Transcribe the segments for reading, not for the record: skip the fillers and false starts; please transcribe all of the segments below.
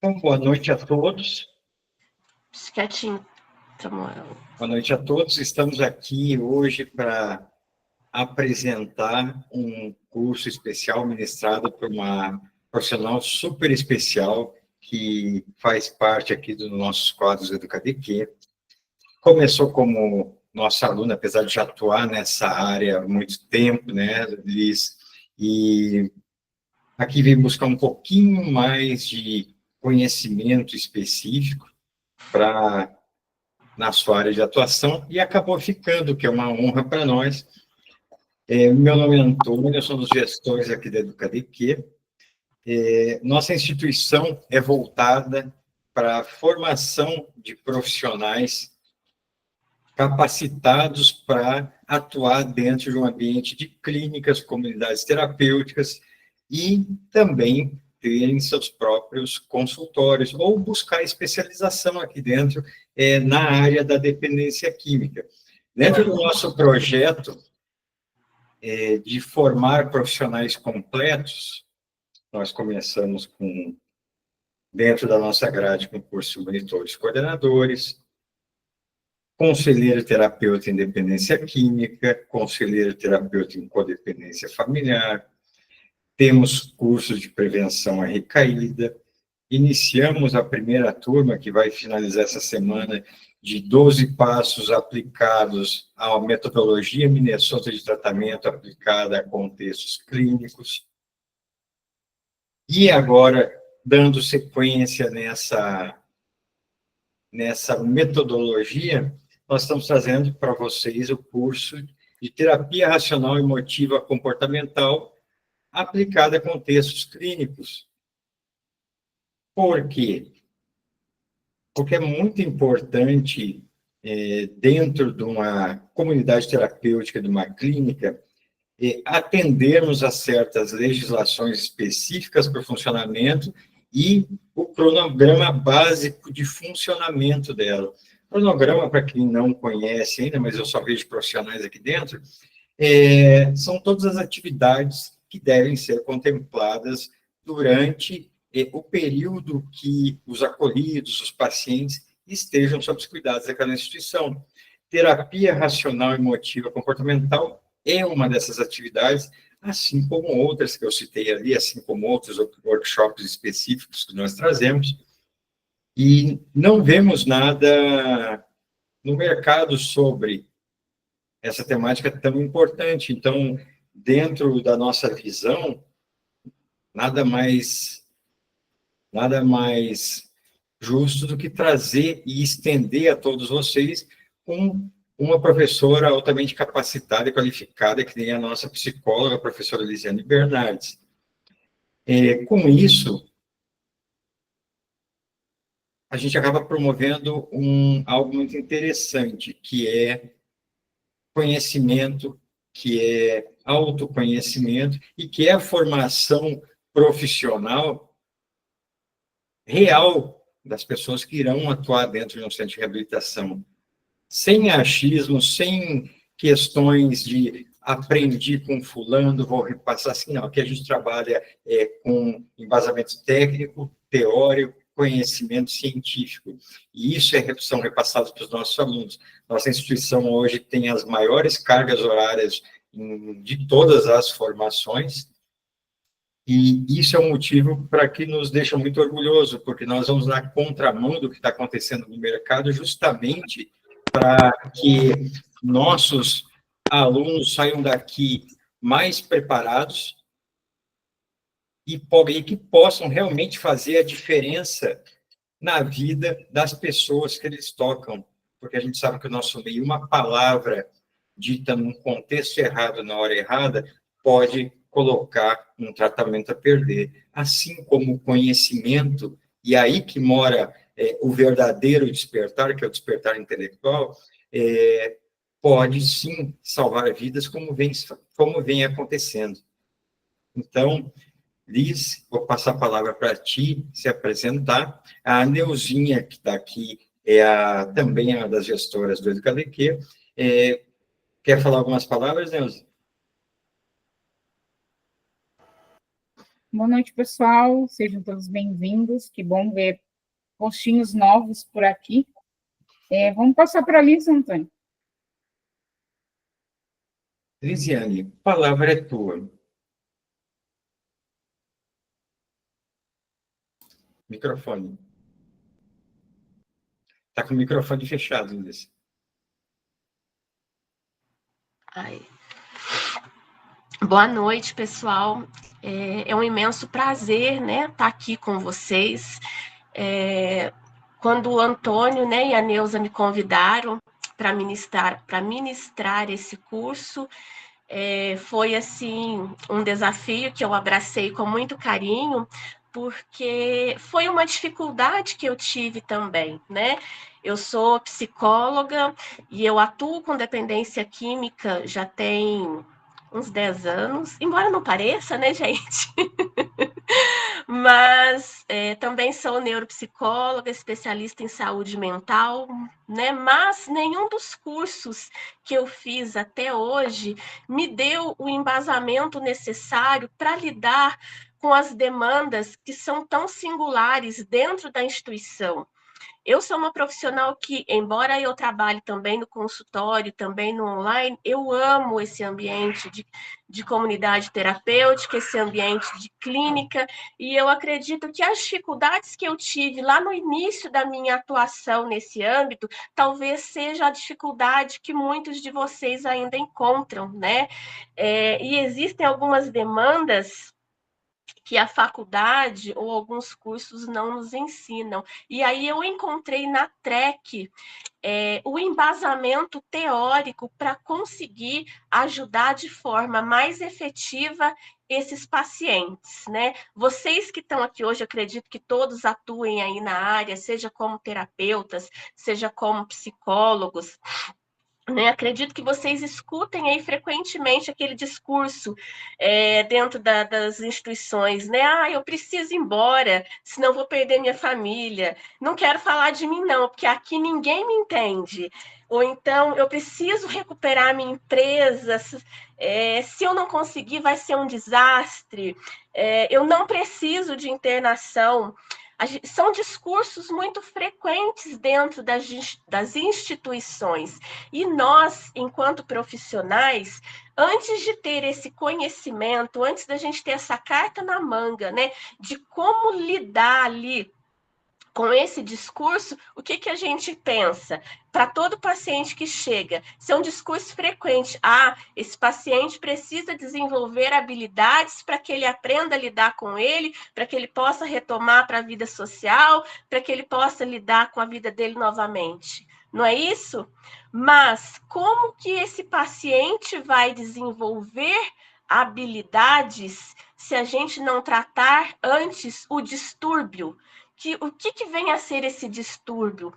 Então, boa noite a todos. Quietinho, Samuel. Boa noite a todos. Estamos aqui hoje para apresentar um curso especial ministrado por uma profissional super especial que faz parte aqui dos nossos quadros EducaDQ. Começou como nossa aluna, apesar de já atuar nessa área há muito tempo, né, Liz? E aqui veio buscar um pouquinho mais de conhecimento específico na sua área de atuação, e acabou ficando, que é uma honra para nós. Meu nome é Antônio, eu sou um dos gestores aqui da EducaDQ. Nossa instituição é voltada para a formação de profissionais capacitados para atuar dentro de um ambiente de clínicas, comunidades terapêuticas e também terem seus próprios consultórios, ou buscar especialização aqui dentro na área da dependência química. Dentro do nosso projeto de formar profissionais completos, nós começamos dentro da nossa grade, com curso de monitores coordenadores, conselheiro terapeuta em dependência química, conselheiro terapeuta em codependência familiar, temos cursos de prevenção à recaída, iniciamos a primeira turma, que vai finalizar essa semana, de 12 passos aplicados à metodologia Minnesota de tratamento aplicada a contextos clínicos. E agora, dando sequência nessa metodologia, nós estamos trazendo para vocês o curso de terapia racional emotiva comportamental aplicada a contextos clínicos. Por quê? Porque é muito importante, dentro de uma comunidade terapêutica, de uma clínica, atendermos a certas legislações específicas para o funcionamento e o cronograma básico de funcionamento dela. Cronograma, para quem não conhece ainda, mas eu só vejo profissionais aqui dentro, são todas as atividades que devem ser contempladas durante o período que os acolhidos, os pacientes, estejam sob os cuidados daquela instituição. Terapia racional emotiva comportamental é uma dessas atividades, assim como outras que eu citei ali, assim como outros workshops específicos que nós trazemos, e não vemos nada no mercado sobre essa temática tão importante. Então, dentro da nossa visão, nada mais justo do que trazer e estender a todos vocês com uma professora altamente capacitada e qualificada, que nem a nossa psicóloga, a professora Lisiane Bernardes. Com isso, a gente acaba promovendo algo muito interessante, que é conhecimento, que é autoconhecimento e que é a formação profissional real das pessoas que irão atuar dentro de um centro de reabilitação. Sem achismo, sem questões de aprendi com fulano, vou repassar assim, não. Aqui a gente trabalha com embasamento técnico, teórico, conhecimento científico. E isso são repassados para os nossos alunos. Nossa instituição hoje tem as maiores cargas horárias de todas as formações, e isso é um motivo para que nos deixa muito orgulhoso, porque nós vamos na contramão do que está acontecendo no mercado, justamente para que nossos alunos saiam daqui mais preparados e que possam realmente fazer a diferença na vida das pessoas que eles tocam, porque a gente sabe que o nosso meio, uma palavra dita num contexto errado, na hora errada, pode colocar um tratamento a perder, assim como o conhecimento, e aí que mora o verdadeiro despertar, que é o despertar intelectual, pode sim salvar vidas, como vem acontecendo. Então, Liz, vou passar a palavra para ti se apresentar. A Neuzinha, que está aqui, também é uma das gestoras do EducaDQ. Quer falar algumas palavras, Neuzinha? Boa noite, pessoal. Sejam todos bem-vindos. Que bom ver rostinhos novos por aqui. Vamos passar para a Liz, Antônio. Lisiane, a palavra é tua. Microfone. Está com o microfone fechado, Liz. Ai. Boa noite, pessoal. É um imenso prazer, né, estar aqui com vocês. Quando o Antônio, né, e a Neuza me convidaram para ministrar esse curso, foi assim um desafio que eu abracei com muito carinho, porque foi uma dificuldade que eu tive também, né? Eu sou psicóloga e eu atuo com dependência química já tem uns 10 anos, embora não pareça, né, gente? Mas também sou neuropsicóloga, especialista em saúde mental, né? Mas nenhum dos cursos que eu fiz até hoje me deu o embasamento necessário para lidar com as demandas que são tão singulares dentro da instituição. Eu sou uma profissional que, embora eu trabalhe também no consultório, também no online, eu amo esse ambiente de comunidade terapêutica, esse ambiente de clínica, e eu acredito que as dificuldades que eu tive lá no início da minha atuação nesse âmbito, talvez seja a dificuldade que muitos de vocês ainda encontram, né? E existem algumas demandas que a faculdade ou alguns cursos não nos ensinam. E aí eu encontrei na TREC o embasamento teórico para conseguir ajudar de forma mais efetiva esses pacientes, né? Vocês que estão aqui hoje, acredito que todos atuem aí na área, seja como terapeutas, seja como psicólogos, né? Acredito que vocês escutem aí frequentemente aquele discurso dentro das instituições, né? Eu preciso ir embora, senão vou perder minha família. Não quero falar de mim, não, porque aqui ninguém me entende. Ou então, eu preciso recuperar a minha empresa. Se eu não conseguir, vai ser um desastre. Eu não preciso de internação. São discursos muito frequentes dentro das instituições. E nós, enquanto profissionais, antes de ter esse conhecimento, antes da gente ter essa carta na manga, né, de como lidar ali com esse discurso, o que a gente pensa? Para todo paciente que chega, se é um discurso frequente, esse paciente precisa desenvolver habilidades para que ele aprenda a lidar com ele, para que ele possa retomar para a vida social, para que ele possa lidar com a vida dele novamente. Não é isso? Mas como que esse paciente vai desenvolver habilidades se a gente não tratar antes o distúrbio? O que vem a ser esse distúrbio?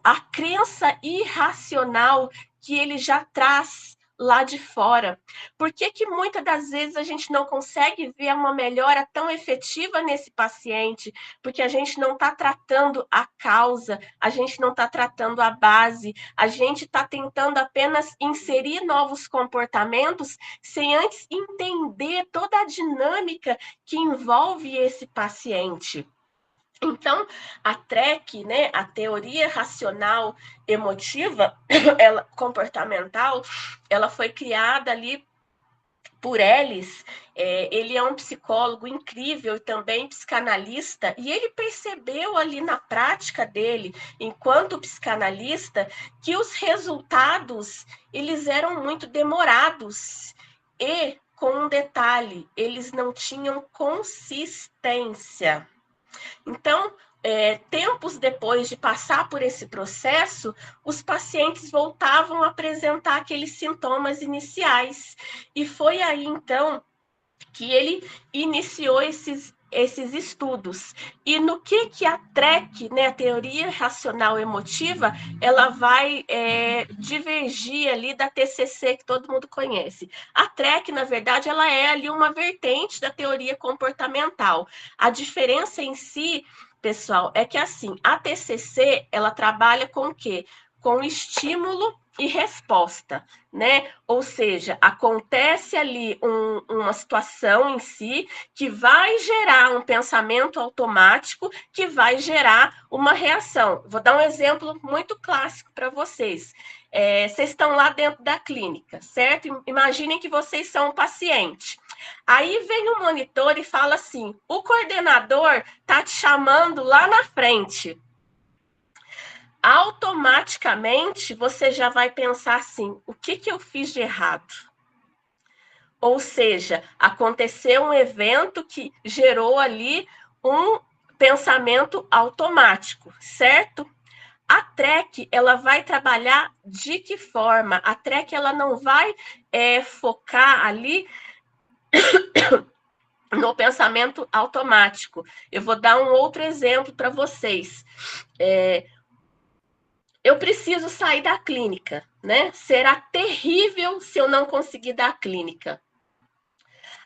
A crença irracional que ele já traz lá de fora. Por que muitas das vezes a gente não consegue ver uma melhora tão efetiva nesse paciente? Porque a gente não está tratando a causa, a gente não está tratando a base, a gente está tentando apenas inserir novos comportamentos sem antes entender toda a dinâmica que envolve esse paciente. Então, a TREC, né, a teoria racional emotiva, comportamental, ela foi criada ali por Ellis. Ele é um psicólogo incrível e também psicanalista, e ele percebeu ali na prática dele, enquanto psicanalista, que os resultados eles eram muito demorados e, com um detalhe, eles não tinham consistência. Então, tempos depois de passar por esse processo, os pacientes voltavam a apresentar aqueles sintomas iniciais. E foi aí, então, que ele iniciou esses estudos. E no que a TREC, né, a teoria racional emotiva, ela vai divergir ali da TCC, que todo mundo conhece. A TREC, na verdade, ela é ali uma vertente da teoria comportamental. A diferença em si, pessoal, é que assim, a TCC, ela trabalha com o quê? Com estímulo e resposta, né? Ou seja, acontece ali uma situação em si que vai gerar um pensamento automático, que vai gerar uma reação. Vou dar um exemplo muito clássico para vocês. Vocês estão lá dentro da clínica, certo? Imaginem que vocês são um paciente. Aí vem o monitor e fala assim: o coordenador está te chamando lá na frente. Automaticamente você já vai pensar assim: o que eu fiz de errado? Ou seja, aconteceu um evento que gerou ali um pensamento automático, certo? A TREC, ela vai trabalhar de que forma? A TREC, ela não vai focar ali no pensamento automático. Eu vou dar um outro exemplo para vocês. Eu preciso sair da clínica, né? Será terrível se eu não conseguir dar a clínica.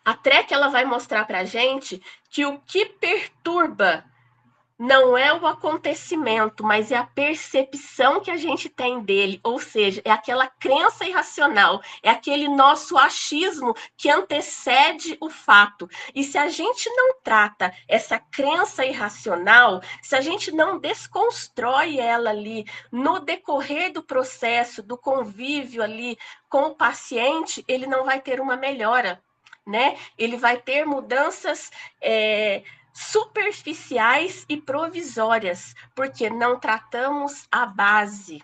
A TREC, ela vai mostrar para a gente que o que perturba não é o acontecimento, mas é a percepção que a gente tem dele, ou seja, é aquela crença irracional, é aquele nosso achismo que antecede o fato. E se a gente não trata essa crença irracional, se a gente não desconstrói ela ali no decorrer do processo, do convívio ali com o paciente, ele não vai ter uma melhora, né? Ele vai ter mudanças superficiais e provisórias, porque não tratamos a base.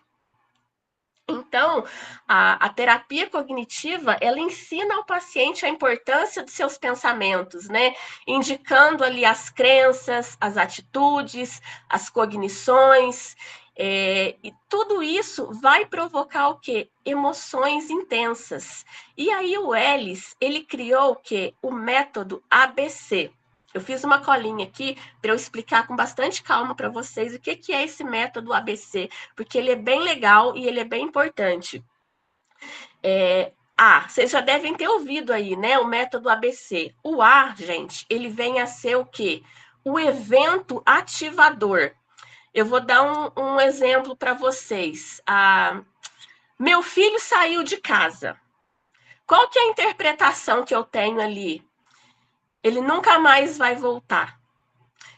Então, a terapia cognitiva, ela ensina ao paciente a importância dos seus pensamentos, né? Indicando ali as crenças, as atitudes, as cognições, e tudo isso vai provocar o quê? Emoções intensas. E aí o Ellis, ele criou o quê? O método ABC. Eu fiz uma colinha aqui para eu explicar com bastante calma para vocês o que é esse método ABC, porque ele é bem legal e ele é bem importante. Vocês já devem ter ouvido aí, né? O método ABC. O A, gente, ele vem a ser o quê? O evento ativador. Eu vou dar um exemplo para vocês. Meu filho saiu de casa. Qual que é a interpretação que eu tenho ali? Ele nunca mais vai voltar.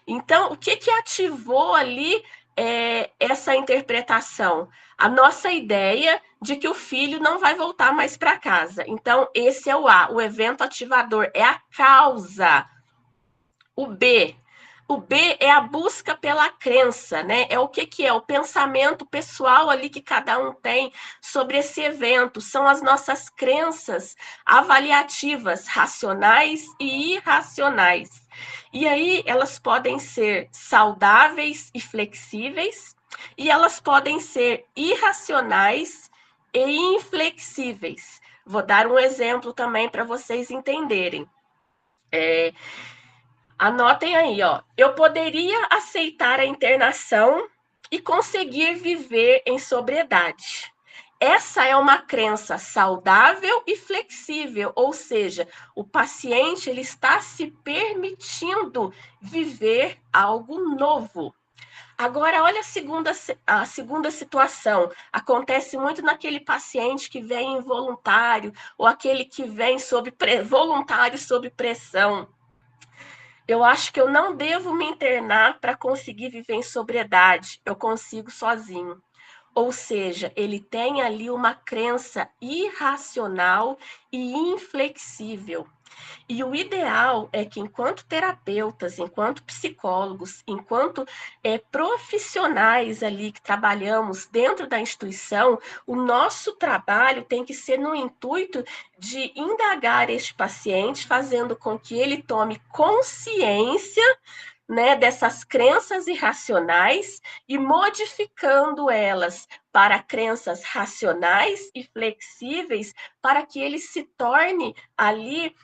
Então, o que ativou ali essa interpretação? A nossa ideia de que o filho não vai voltar mais para casa. Então, esse é o A, o evento ativador, é a causa. O B é a busca pela crença, né? É o que é? O pensamento pessoal ali que cada um tem sobre esse evento. São as nossas crenças avaliativas, racionais e irracionais. E aí elas podem ser saudáveis e flexíveis, e elas podem ser irracionais e inflexíveis. Vou dar um exemplo também para vocês entenderem. Anotem aí, ó. Eu poderia aceitar a internação e conseguir viver em sobriedade. Essa é uma crença saudável e flexível, ou seja, o paciente ele está se permitindo viver algo novo. Agora, olha a segunda situação. Acontece muito naquele paciente que vem involuntário ou aquele que vem voluntário sob pressão. Eu acho que eu não devo me internar para conseguir viver em sobriedade. Eu consigo sozinho. Ou seja, ele tem ali uma crença irracional e inflexível. E o ideal é que, enquanto terapeutas, enquanto psicólogos, enquanto profissionais ali que trabalhamos dentro da instituição, o nosso trabalho tem que ser no intuito de indagar este paciente, fazendo com que ele tome consciência, né, dessas crenças irracionais e modificando elas para crenças racionais e flexíveis, para que ele se torne ali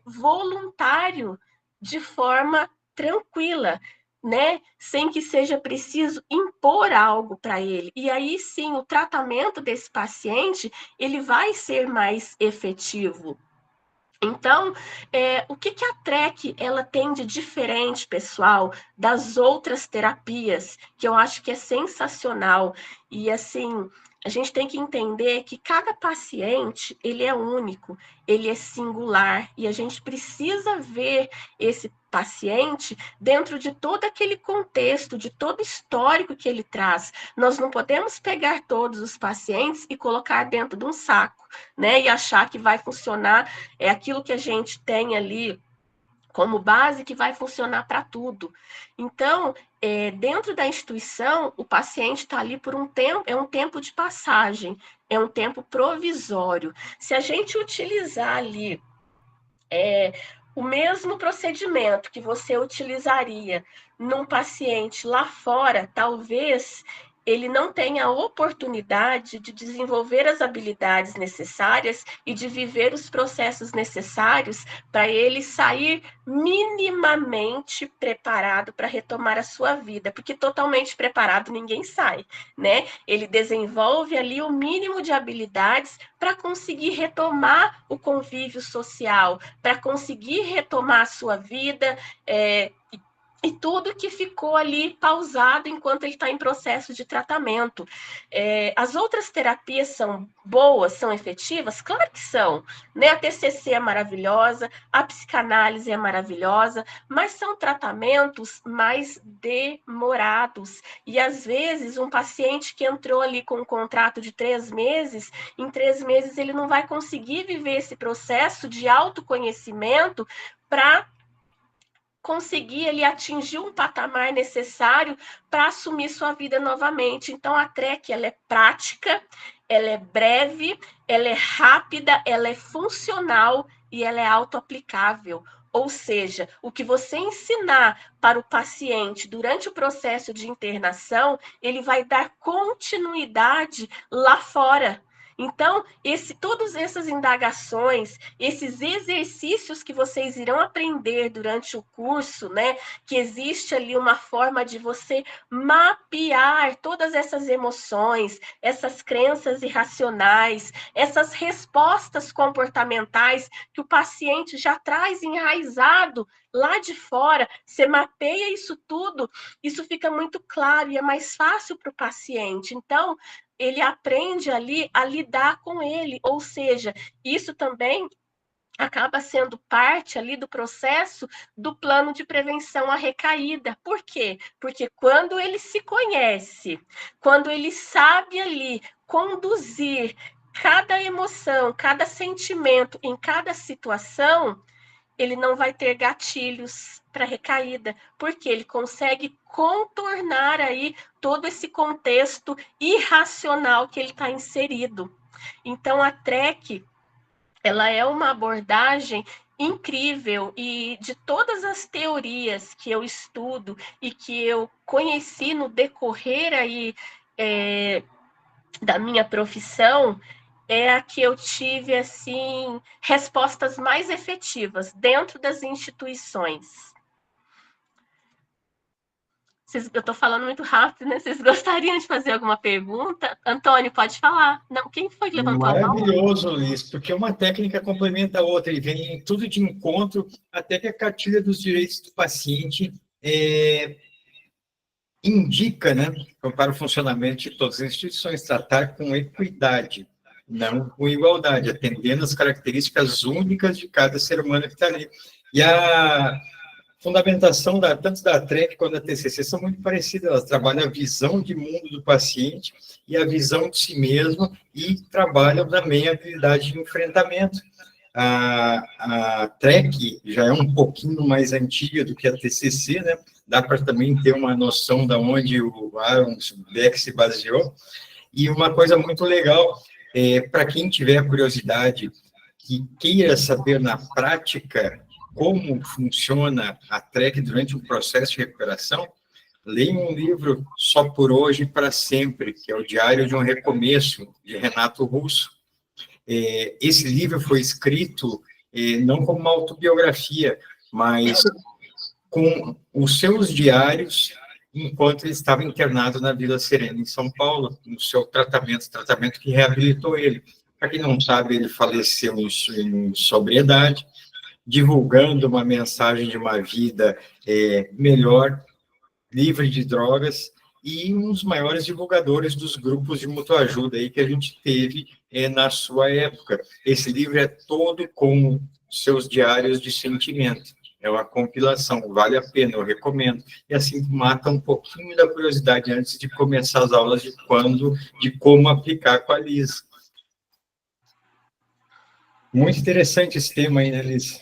voluntário de forma tranquila, né? Sem que seja preciso impor algo para ele. E aí sim, o tratamento desse paciente ele vai ser mais efetivo. Então, o que a TREC ela tem de diferente, pessoal, das outras terapias, que eu acho que é sensacional. E assim, a gente tem que entender que cada paciente, ele é único, ele é singular, e a gente precisa ver esse paciente dentro de todo aquele contexto, de todo o histórico que ele traz. Nós não podemos pegar todos os pacientes e colocar dentro de um saco, né? E achar que vai funcionar, é aquilo que a gente tem ali como base que vai funcionar para tudo. Então, dentro da instituição, o paciente está ali por um tempo, é um tempo de passagem, é um tempo provisório. Se a gente utilizar ali o mesmo procedimento que você utilizaria num paciente lá fora, talvez ele não tenha a oportunidade de desenvolver as habilidades necessárias e de viver os processos necessários para ele sair minimamente preparado para retomar a sua vida, porque totalmente preparado ninguém sai, né? Ele desenvolve ali o mínimo de habilidades para conseguir retomar o convívio social, para conseguir retomar a sua vida, e tudo que ficou ali pausado enquanto ele está em processo de tratamento. As outras terapias são boas, são efetivas? Claro que são, né? A TCC é maravilhosa, a psicanálise é maravilhosa, mas são tratamentos mais demorados. E, às vezes, um paciente que entrou ali com um contrato de 3 meses, em 3 meses ele não vai conseguir viver esse processo de autoconhecimento para conseguir ele atingir um patamar necessário para assumir sua vida novamente. Então, a TREC, ela é prática, ela é breve, ela é rápida, ela é funcional e ela é autoaplicável. Ou seja, o que você ensinar para o paciente durante o processo de internação, ele vai dar continuidade lá fora. Então, todas essas indagações, esses exercícios que vocês irão aprender durante o curso, né? Que existe ali uma forma de você mapear todas essas emoções, essas crenças irracionais, essas respostas comportamentais que o paciente já traz enraizado lá de fora. Você mapeia isso tudo, isso fica muito claro e é mais fácil para o paciente. Então, ele aprende ali a lidar com ele, ou seja, isso também acaba sendo parte ali do processo do plano de prevenção à recaída. Por quê? Porque quando ele se conhece, quando ele sabe ali conduzir cada emoção, cada sentimento em cada situação, ele não vai ter gatilhos para recaída, porque ele consegue contornar aí todo esse contexto irracional que ele está inserido. Então, a TREC, ela é uma abordagem incrível, e de todas as teorias que eu estudo e que eu conheci no decorrer aí da minha profissão, é a que eu tive, assim, respostas mais efetivas dentro das instituições. Eu estou falando muito rápido, né? Vocês gostariam de fazer alguma pergunta? Antônio, pode falar. Não, quem foi que levantou a mão? Maravilhoso, Luiz, porque uma técnica complementa a outra e vem tudo de encontro, até que a cartilha dos direitos do paciente indica, né, para o funcionamento de todas as instituições, tratar com equidade, não com igualdade, atendendo as características únicas de cada ser humano que está ali. E a fundamentação tanto da TREC quanto da TCC são muito parecidas, elas trabalham a visão de mundo do paciente e a visão de si mesmo, e trabalham também a habilidade de enfrentamento. A TREC já é um pouquinho mais antiga do que a TCC, né? Dá para também ter uma noção de onde o Aaron Beck se baseou. E uma coisa muito legal, para quem tiver curiosidade, que queira saber na prática como funciona a TREC durante um processo de recuperação, leia um livro Só por Hoje e para Sempre, que é o Diário de um Recomeço, de Renato Russo. Esse livro foi escrito não como uma autobiografia, mas com os seus diários enquanto ele estava internado na Vila Serena, em São Paulo, no seu tratamento que reabilitou ele. Para quem não sabe, ele faleceu em sobriedade, divulgando uma mensagem de uma vida melhor, livre de drogas, e um dos maiores divulgadores dos grupos de mutuajuda aí que a gente teve na sua época. Esse livro é todo com seus diários de sentimento. É uma compilação, vale a pena, eu recomendo. E assim mata um pouquinho da curiosidade antes de começar as aulas de como aplicar com a Liz. Muito interessante esse tema aí, né, Liz?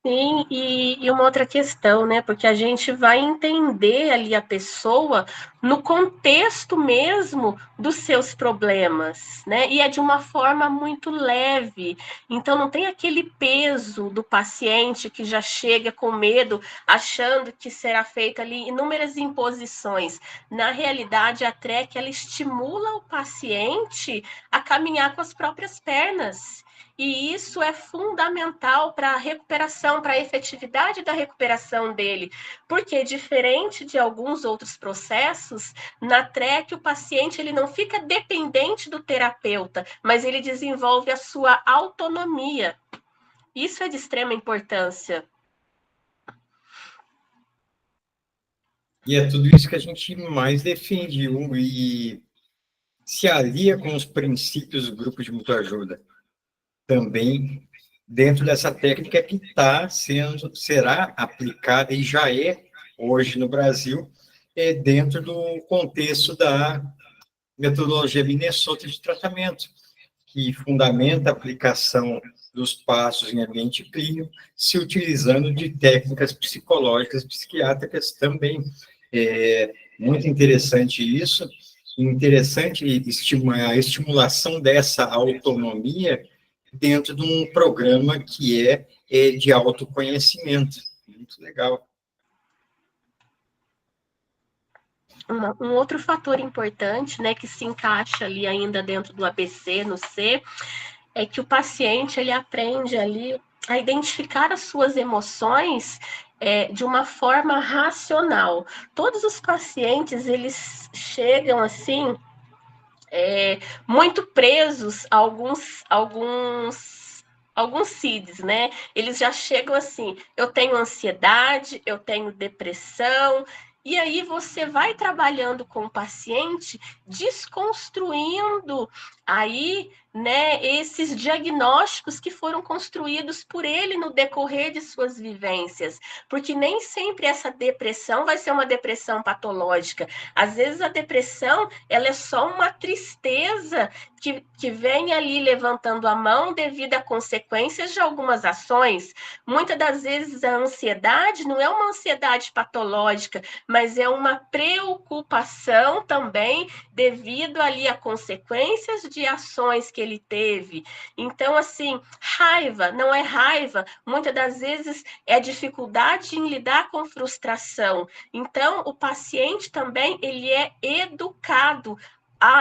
Sim, e uma outra questão, né? Porque a gente vai entender ali a pessoa no contexto mesmo dos seus problemas, né? E é de uma forma muito leve. Então não tem aquele peso do paciente que já chega com medo, achando que será feita ali inúmeras imposições. Na realidade, a TREC ela estimula o paciente a caminhar com as próprias pernas. E isso é fundamental para a recuperação, para a efetividade da recuperação dele, porque diferente de alguns outros processos, na TREC o paciente ele não fica dependente do terapeuta, mas ele desenvolve a sua autonomia. Isso é de extrema importância. E é tudo isso que a gente mais defende e se alia com os princípios do grupo de mutuajuda. Também dentro dessa técnica que será aplicada e já é hoje no Brasil, dentro do contexto da metodologia Minnesota de tratamento, que fundamenta a aplicação dos passos em ambiente clínico, se utilizando de técnicas psicológicas, psiquiátricas também. É muito interessante isso, interessante a estimulação dessa autonomia dentro de um programa que é de autoconhecimento. Muito legal. Um outro fator importante, né, que se encaixa ali ainda dentro do ABC, no C, é que o paciente ele aprende ali a identificar as suas emoções de uma forma racional. Todos os pacientes eles chegam assim muito presos a alguns CIDs, né? Eles já chegam assim, eu tenho ansiedade, eu tenho depressão, e aí você vai trabalhando com o paciente, desconstruindo aí, né, esses diagnósticos que foram construídos por ele no decorrer de suas vivências, porque nem sempre essa depressão vai ser uma depressão patológica. Às vezes a depressão, ela é só uma tristeza que vem ali levantando a mão devido a consequências de algumas ações. Muitas das vezes a ansiedade não é uma ansiedade patológica, mas é uma preocupação também devido ali a consequências de ações que ele teve. Então, assim, raiva não é raiva, muitas das vezes é dificuldade em lidar com frustração. Então, o paciente também, ele é educado,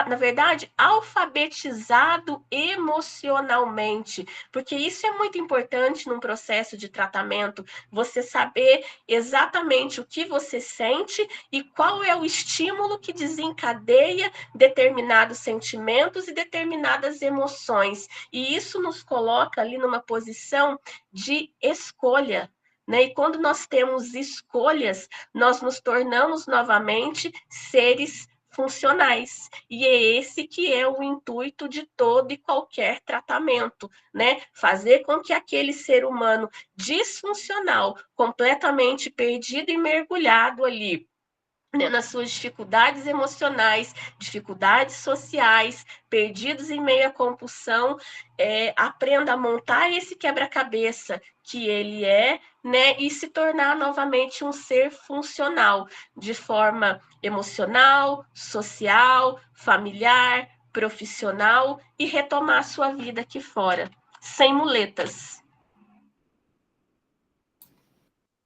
na verdade, alfabetizado emocionalmente, porque isso é muito importante num processo de tratamento, você saber exatamente o que você sente e qual é o estímulo que desencadeia determinados sentimentos e determinadas emoções. E isso nos coloca ali numa posição de escolha. Né? E quando nós temos escolhas, nós nos tornamos novamente seres funcionais. E é esse que é o intuito de todo e qualquer tratamento, né? Fazer com que aquele ser humano disfuncional, completamente perdido e mergulhado ali, né, nas suas dificuldades emocionais, dificuldades sociais, perdidos em meio à compulsão, aprenda a montar esse quebra-cabeça que ele né, e se tornar novamente um ser funcional, de forma emocional, social, familiar, profissional, e retomar a sua vida aqui fora, sem muletas.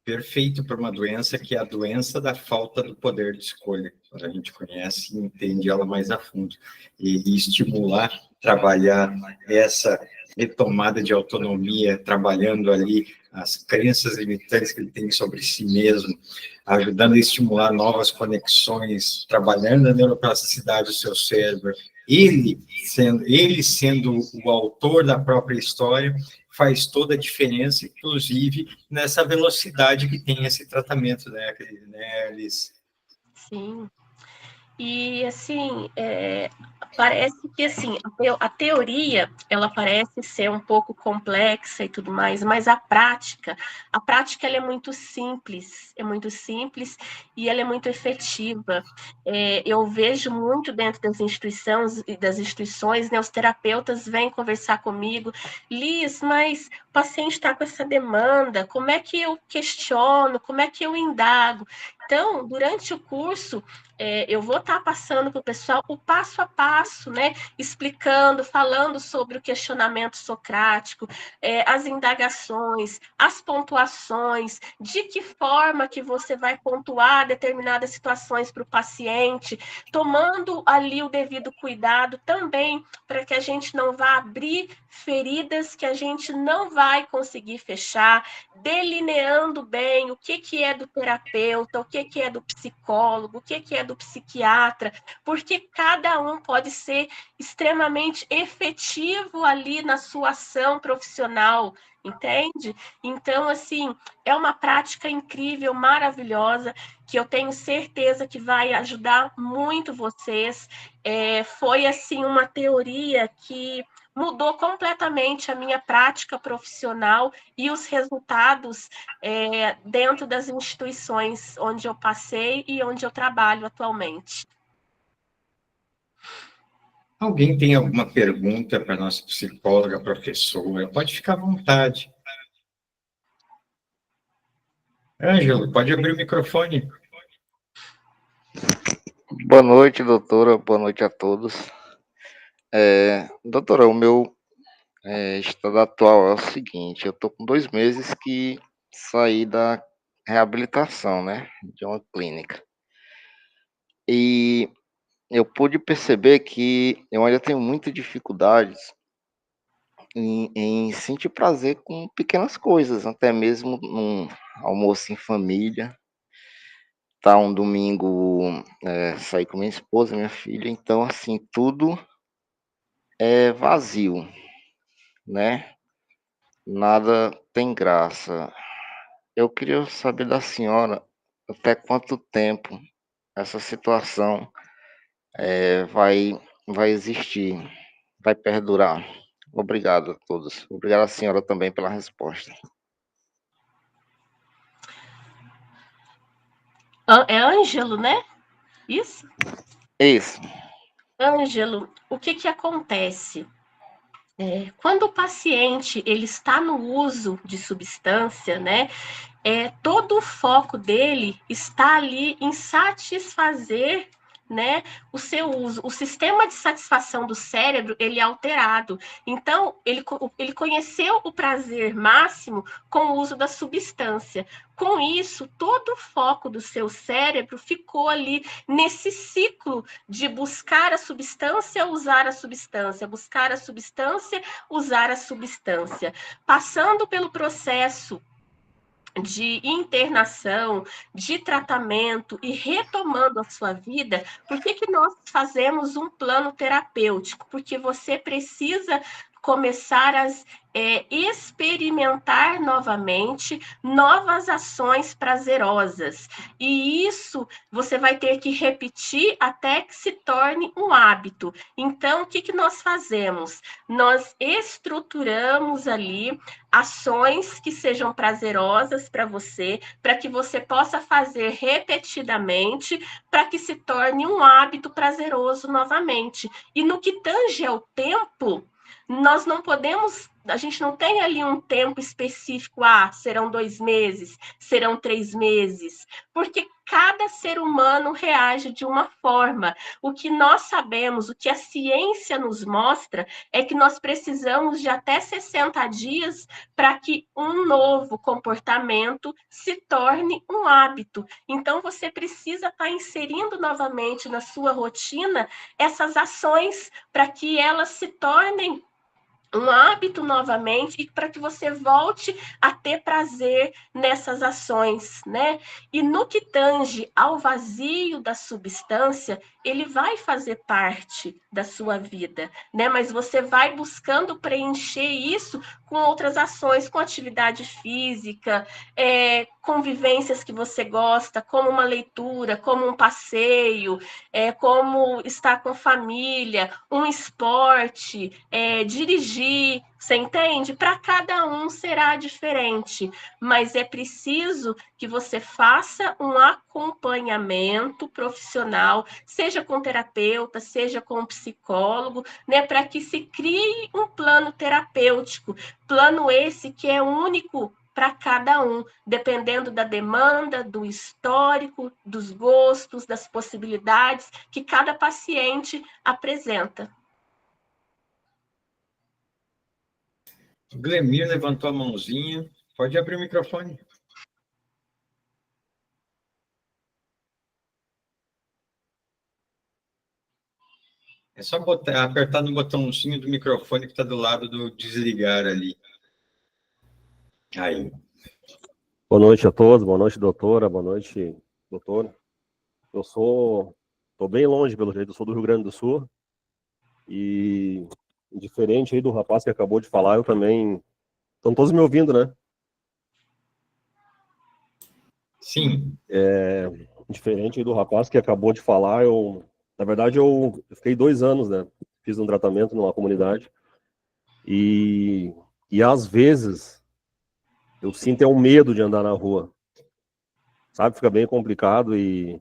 Perfeito para uma doença que é a doença da falta do poder de escolha, quando a gente conhece e entende ela mais a fundo. E estimular, trabalhar essa retomada de autonomia, trabalhando ali as crenças limitantes que ele tem sobre si mesmo, ajudando a estimular novas conexões, trabalhando a neuroplasticidade do seu cérebro, ele sendo o autor da própria história, faz toda a diferença, inclusive nessa velocidade que tem esse tratamento, né, Liz? Sim. E, assim, parece que, assim, a teoria, ela parece ser um pouco complexa e tudo mais, mas a prática ela é muito simples e ela é muito efetiva. Eu vejo muito dentro das instituições, né, os terapeutas vêm conversar comigo, Liz, mas o paciente está com essa demanda, como é que eu questiono, como é que eu indago? Então, durante o curso, eu vou estar passando para o pessoal o passo a passo, né? Explicando, falando sobre o questionamento socrático, as indagações, as pontuações, de que forma que você vai pontuar determinadas situações para o paciente, tomando ali o devido cuidado também para que a gente não vá abrir feridas que a gente não vai conseguir fechar, delineando bem o que é do terapeuta, o que é do psicólogo, o que é do psiquiatra, porque cada um pode ser extremamente efetivo ali na sua ação profissional, entende? Então, assim, é uma prática incrível, maravilhosa, que eu tenho certeza que vai ajudar muito vocês. Foi, assim, uma teoria que mudou completamente a minha prática profissional e os resultados dentro das instituições onde eu passei e onde eu trabalho atualmente. Alguém tem alguma pergunta para a nossa psicóloga, professora? Pode ficar à vontade. Ângelo, pode abrir o microfone. Boa noite, doutora. Boa noite a todos. Doutora, o meu estado atual é o seguinte: eu estou com 2 meses que saí da reabilitação, né, de uma clínica. E eu pude perceber que eu ainda tenho muita dificuldades em sentir prazer com pequenas coisas, até mesmo num almoço em família. Tá um domingo, sair com minha esposa, minha filha, então, assim, tudo é vazio, né? Nada tem graça. Eu queria saber da senhora até quanto tempo essa situação vai existir, vai perdurar. Obrigado a todos. Obrigado à senhora também pela resposta. É Ângelo, né? Isso? Isso. Ângelo, o que acontece? Quando o paciente ele está no uso de substância, né? Todo o foco dele está ali em satisfazer, né, o seu uso. O sistema de satisfação do cérebro ele é alterado. Então, ele conheceu o prazer máximo com o uso da substância. Com isso, todo o foco do seu cérebro ficou ali nesse ciclo de buscar a substância, usar a substância, buscar a substância, usar a substância. Passando pelo processo de internação, de tratamento e retomando a sua vida, por que nós fazemos um plano terapêutico? Porque você precisa começar a experimentar novamente novas ações prazerosas. E isso você vai ter que repetir até que se torne um hábito. Então, o que nós fazemos? Nós estruturamos ali ações que sejam prazerosas para você, para que você possa fazer repetidamente, para que se torne um hábito prazeroso novamente. E no que tange ao tempo, nós não podemos, a gente não tem ali um tempo específico, serão 2 meses, serão 3 meses, porque cada ser humano reage de uma forma. O que nós sabemos, o que a ciência nos mostra, é que nós precisamos de até 60 dias para que um novo comportamento se torne um hábito. Então, você precisa estar inserindo novamente na sua rotina essas ações para que elas se tornem um hábito novamente e para que você volte a ter prazer nessas ações, né? E no que tange ao vazio da substância, ele vai fazer parte da sua vida, né? Mas você vai buscando preencher isso com outras ações, com atividade física, convivências que você gosta, como uma leitura, como um passeio, como estar com família, um esporte, dirigir, você entende? Para cada um será diferente, mas é preciso que você faça um acompanhamento profissional, seja com terapeuta, seja com psicólogo, né, para que se crie um plano terapêutico, plano esse que é único para cada um, dependendo da demanda, do histórico, dos gostos, das possibilidades que cada paciente apresenta. O Glemir levantou a mãozinha. Pode abrir o microfone. É só apertar no botãozinho do microfone que está do lado do desligar ali. Aí. Boa noite a todos, boa noite, doutora, boa noite, doutor. Estou bem longe, pelo jeito, eu sou do Rio Grande do Sul, e diferente aí do rapaz que acabou de falar, eu também... Estão todos me ouvindo, né? Sim. Diferente aí do rapaz que acabou de falar, na verdade, eu fiquei 2 anos, né? Fiz um tratamento numa comunidade, e às vezes eu sinto um medo de andar na rua, sabe? Fica bem complicado e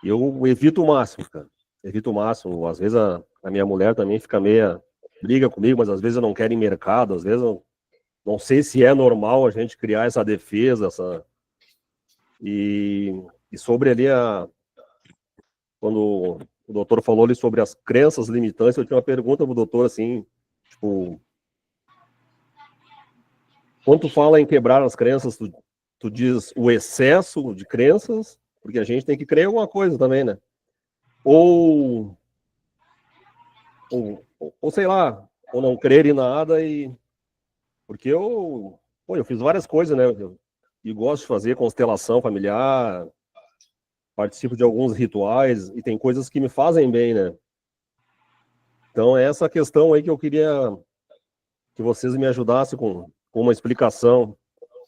eu evito o máximo, cara. Evito o máximo. Às vezes a minha mulher também fica briga comigo, mas às vezes eu não quero ir em mercado, às vezes eu não sei se é normal a gente criar essa defesa, E sobre ali quando o doutor falou ali sobre as crenças limitantes, eu tinha uma pergunta pro doutor, assim, tipo, quando tu fala em quebrar as crenças, tu diz o excesso de crenças, porque a gente tem que crer em alguma coisa também, né? Ou sei lá, ou não crer em nada, porque eu fiz várias coisas, né? E gosto de fazer constelação familiar, participo de alguns rituais, e tem coisas que me fazem bem, né? Então é essa questão aí que eu queria que vocês me ajudassem com uma explicação.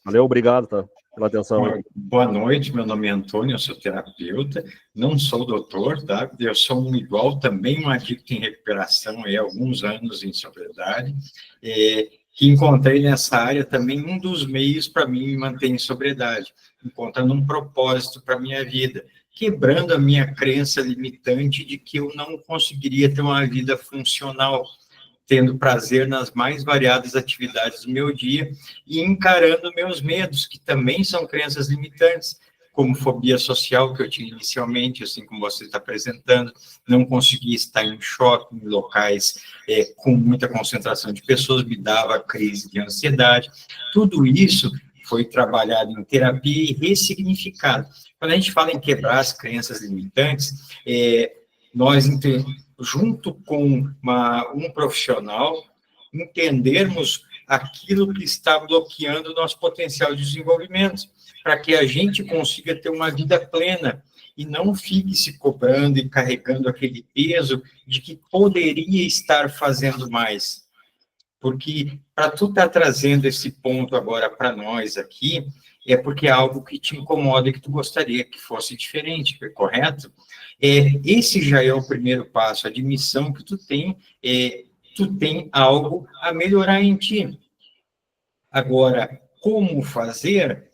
Valeu, obrigado, tá? Pela atenção. Boa noite, meu nome é Antônio, eu sou terapeuta, não sou doutor, tá? Eu sou um igual, também um adicto em recuperação, há alguns anos em sobriedade, que encontrei nessa área também um dos meios para mim me manter em sobriedade, encontrando um propósito para a minha vida, quebrando a minha crença limitante de que eu não conseguiria ter uma vida funcional, tendo prazer nas mais variadas atividades do meu dia e encarando meus medos, que também são crenças limitantes, como fobia social, que eu tinha inicialmente, assim como você está apresentando, não conseguia estar em shopping, em locais com muita concentração de pessoas, me dava crise de ansiedade. Tudo isso foi trabalhado em terapia e ressignificado. Quando a gente fala em quebrar as crenças limitantes, nós junto com um profissional, entendermos aquilo que está bloqueando o nosso potencial de desenvolvimento, para que a gente consiga ter uma vida plena e não fique se cobrando e carregando aquele peso de que poderia estar fazendo mais. Porque para tu estar trazendo esse ponto agora para nós aqui, é porque é algo que te incomoda e que tu gostaria que fosse diferente, correto? Esse já é o primeiro passo, a admissão que tu tem algo a melhorar em ti. Agora, como fazer?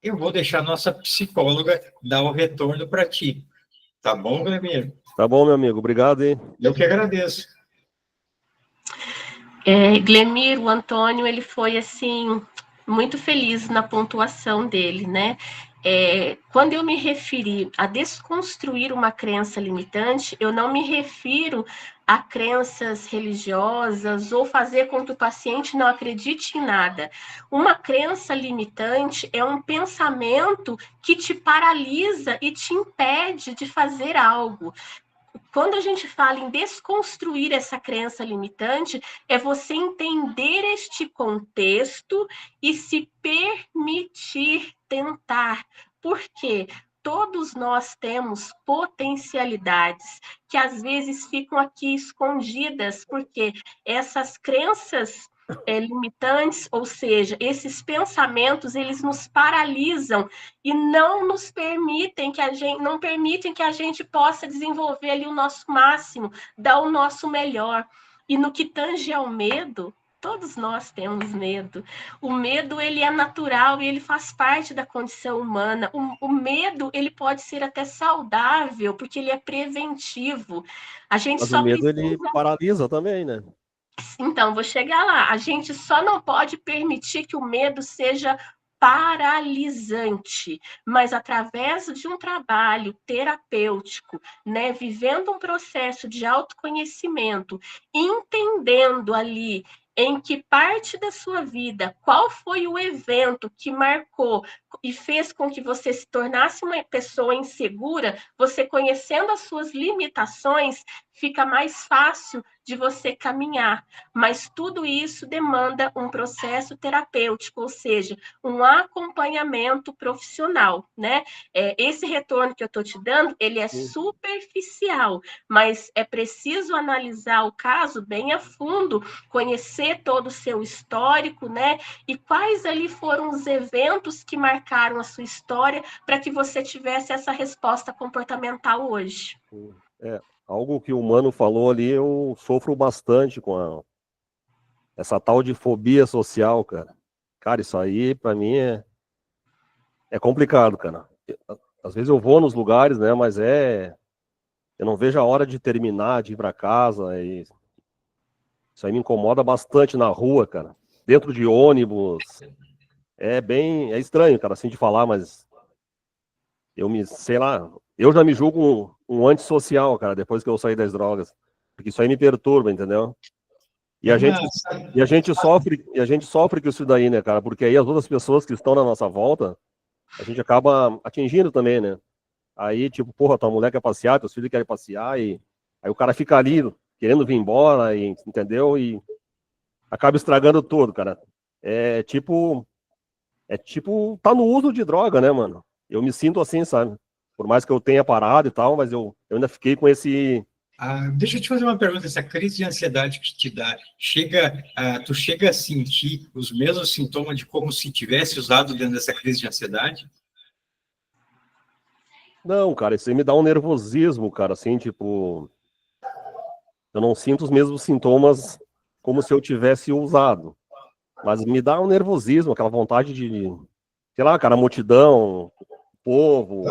Eu vou deixar a nossa psicóloga dar o retorno para ti. Tá bom, Glemir? Tá bom, meu amigo. Obrigado, hein? Eu que agradeço. Glemir, o Antônio, ele foi, assim, muito feliz na pontuação dele, né? Quando eu me referi a desconstruir uma crença limitante, eu não me refiro a crenças religiosas ou fazer com que o paciente não acredite em nada. Uma crença limitante é um pensamento que te paralisa e te impede de fazer algo. Quando a gente fala em desconstruir essa crença limitante, é você entender este contexto e se permitir tentar. Por quê? Todos nós temos potencialidades que às vezes ficam aqui escondidas, porque essas crenças limitantes, ou seja, esses pensamentos, eles nos paralisam e não nos permitem que a gente possa desenvolver ali o nosso máximo, dar o nosso melhor. E no que tange ao medo, todos nós temos medo. O medo, ele é natural e ele faz parte da condição humana. O medo, ele pode ser até saudável, porque ele é preventivo. A gente Mas só o medo, precisa... ele paralisa também, né? Então, vou chegar lá. A gente só não pode permitir que o medo seja paralisante, mas através de um trabalho terapêutico, né, vivendo um processo de autoconhecimento, entendendo ali em que parte da sua vida, qual foi o evento que marcou e fez com que você se tornasse uma pessoa insegura, você conhecendo as suas limitações, fica mais fácil de você caminhar. Mas tudo isso demanda um processo terapêutico, ou seja, um acompanhamento profissional, né? Esse retorno que eu estou te dando, ele é superficial, mas é preciso analisar o caso bem a fundo, conhecer todo o seu histórico, né? E quais ali foram os eventos que marcaram a sua história para que você tivesse essa resposta comportamental hoje. Algo que o Mano falou ali, eu sofro bastante com essa tal de fobia social, cara. Cara, isso aí, pra mim, é complicado, cara. Às vezes eu vou nos lugares, né, mas eu não vejo a hora de terminar, de ir pra casa, e isso aí me incomoda bastante na rua, cara. Dentro de ônibus, é estranho, cara, assim de falar, mas sei lá, eu já me julgo um antissocial, cara, depois que eu saí das drogas, porque isso aí me perturba, entendeu? E a gente sofre com isso daí, né, cara? Porque aí as outras pessoas que estão na nossa volta, a gente acaba atingindo também, né? Aí, tipo, porra, tua mulher quer passear, teus filhos querem passear, e aí o cara fica ali, querendo vir embora, entendeu? E acaba estragando tudo, cara. É tipo, tá no uso de droga, né, mano? Eu me sinto assim, sabe? Por mais que eu tenha parado e tal, mas eu ainda fiquei com esse... Deixa eu te fazer uma pergunta. Essa crise de ansiedade que te dá, tu chega a sentir os mesmos sintomas de como se tivesse usado dentro dessa crise de ansiedade? Não, cara, isso aí me dá um nervosismo, cara, assim, tipo... Eu não sinto os mesmos sintomas como se eu tivesse usado. Mas me dá um nervosismo, aquela vontade de... Sei lá, cara, multidão, povo...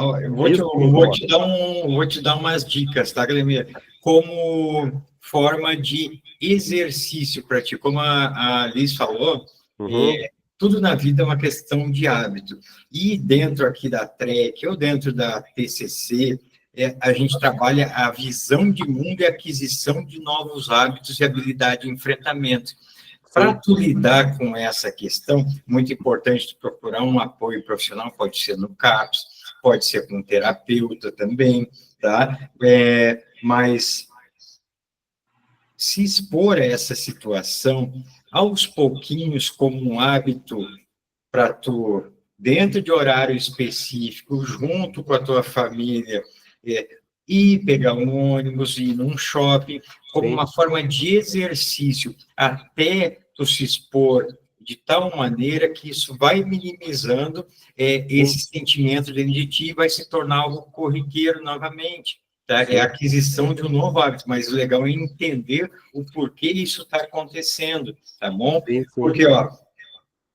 Então, vou te dar umas dicas, tá, Guilherme? Como forma de exercício para ti. Como a Liz falou, tudo na vida é uma questão de hábito. E dentro aqui da TREC, ou dentro da TCC, a gente trabalha a visão de mundo e aquisição de novos hábitos e habilidade de enfrentamento. Para tu lidar com essa questão, muito importante tu procurar um apoio profissional, pode ser no CAPS, pode ser com um terapeuta também, tá? Mas se expor a essa situação aos pouquinhos como um hábito para tu, dentro de horário específico, junto com a tua família, ir pegar um ônibus, ir num shopping, como uma forma de exercício, até tu se expor de tal maneira que isso vai minimizando esse sentimento dentro de ti e vai se tornar algo corriqueiro novamente. Tá? É a aquisição de um novo hábito, mas o legal é entender o porquê isso está acontecendo, tá bom? Porque,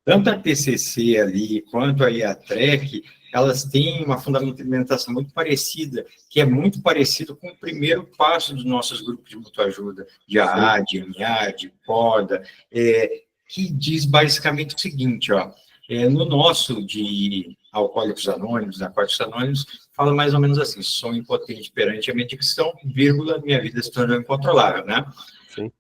tanto a TCC ali, quanto aí a TREC, elas têm uma fundamentação muito parecida, que é muito parecido com o primeiro passo dos nossos grupos de mutuajuda, de AA, de MA, de PODA, que diz basicamente o seguinte, no nosso de Alcoólicos Anônimos, Narcóticos Anônimos, fala mais ou menos assim: sou impotente perante a medicação, vírgula, minha vida se tornou incontrolável, né? Sim.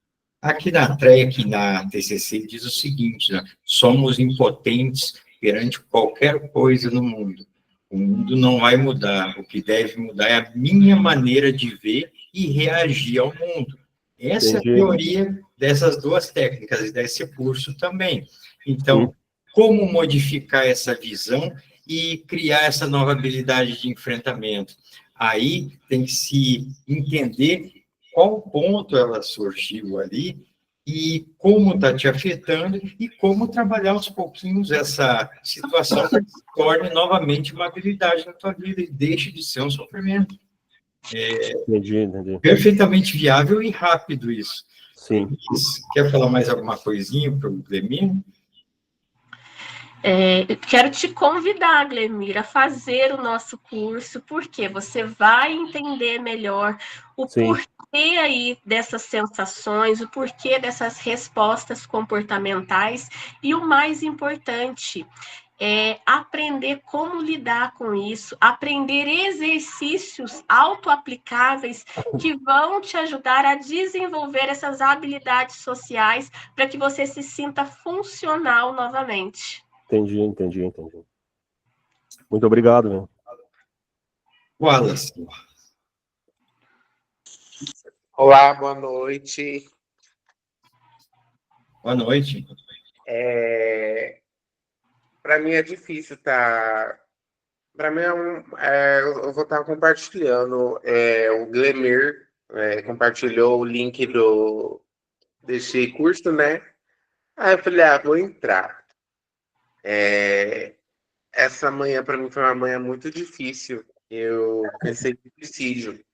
Aqui na TREC, na TCC, diz o seguinte, né? Somos impotentes perante qualquer coisa no mundo. O mundo não vai mudar. O que deve mudar é a minha maneira de ver e reagir ao mundo. Essa é a Entendi. teoria dessas duas técnicas e desse curso também. Então, como modificar essa visão e criar essa nova habilidade de enfrentamento? Aí tem que se entender qual ponto ela surgiu ali e como está te afetando e como trabalhar aos pouquinhos essa situação para que se torne novamente uma habilidade na tua vida e deixe de ser um sofrimento. Entendi. Perfeitamente viável e rápido isso. Sim. Quer falar mais alguma coisinha para o Glemir? Eu quero te convidar, Glemir, a fazer o nosso curso, porque você vai entender melhor o porquê aí dessas sensações, o porquê dessas respostas comportamentais e o mais importante é aprender como lidar com isso, aprender exercícios auto-aplicáveis que vão te ajudar a desenvolver essas habilidades sociais para que você se sinta funcional novamente. Entendi. Muito obrigado, meu. Wallace. Olá, boa noite. Boa noite. Para mim é difícil tá. Para mim eu vou estar compartilhando. O Glemir compartilhou o link desse curso, né? Aí eu falei, vou entrar. Essa manhã para mim foi uma manhã muito difícil. Eu pensei em suicídio,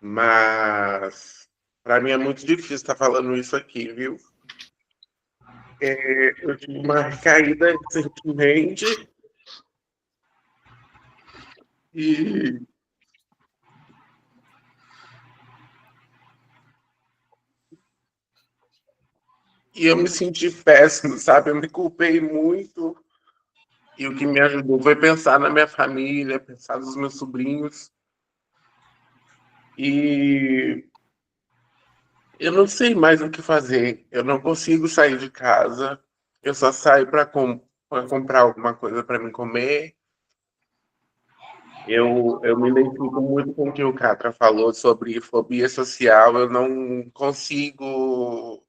mas para mim é muito difícil estar falando isso aqui, viu? Eu tive uma recaída recentemente e eu me senti péssimo, sabe? Eu me culpei muito e o que me ajudou foi pensar na minha família, pensar nos meus sobrinhos. E eu não sei mais o que fazer. Eu não consigo sair de casa. Eu só saio para comprar alguma coisa para me comer. Eu me identifico muito com o que o Catra falou sobre fobia social. Eu não consigo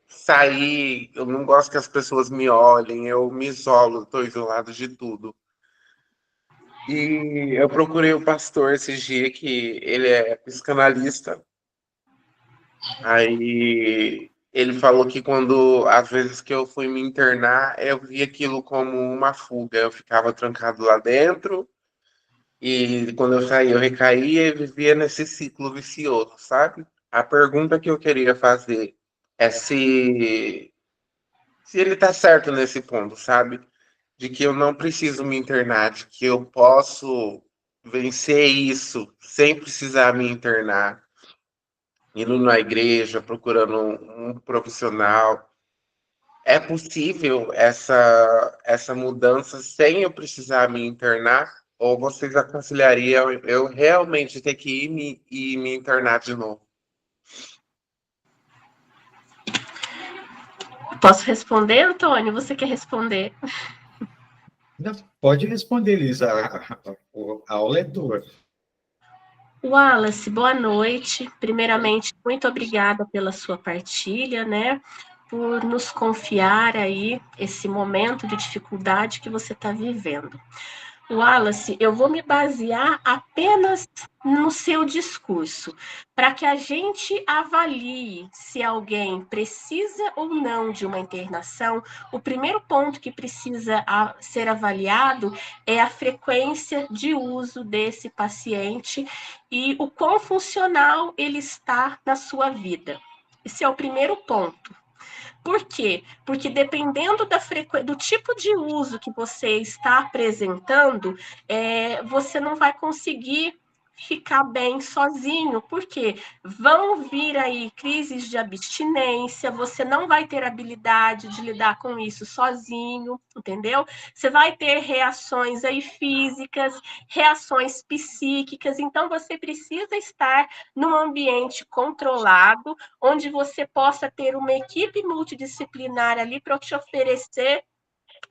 sair. Eu não gosto que as pessoas me olhem. Eu me isolo, estou isolado de tudo. E eu procurei o pastor esses dias, que ele é psicanalista. Aí ele falou que às vezes que eu fui me internar, eu vi aquilo como uma fuga. Eu ficava trancado lá dentro e quando eu saía, eu recaía e vivia nesse ciclo vicioso, sabe? A pergunta que eu queria fazer é se ele tá certo nesse ponto, sabe? De que eu não preciso me internar, de que eu posso vencer isso sem precisar me internar, indo na igreja, procurando um profissional. É possível essa mudança sem eu precisar me internar? Ou vocês aconselhariam eu realmente ter que ir me internar de novo? Posso responder, Antônio? Você quer responder? Não, pode responder, Lisa. A aula é tua. Wallace, boa noite. Primeiramente, muito obrigada pela sua partilha, né? Por nos confiar aí esse momento de dificuldade que você está vivendo. Wallace, eu vou me basear apenas no seu discurso, para que a gente avalie se alguém precisa ou não de uma internação. O primeiro ponto que precisa ser avaliado é a frequência de uso desse paciente e o quão funcional ele está na sua vida. Esse é o primeiro ponto. Por quê? Porque dependendo do tipo de uso que você está apresentando, você não vai conseguir ficar bem sozinho, porque vão vir aí crises de abstinência, você não vai ter habilidade de lidar com isso sozinho, entendeu? Você vai ter reações aí físicas, reações psíquicas, então você precisa estar num ambiente controlado, onde você possa ter uma equipe multidisciplinar ali para te oferecer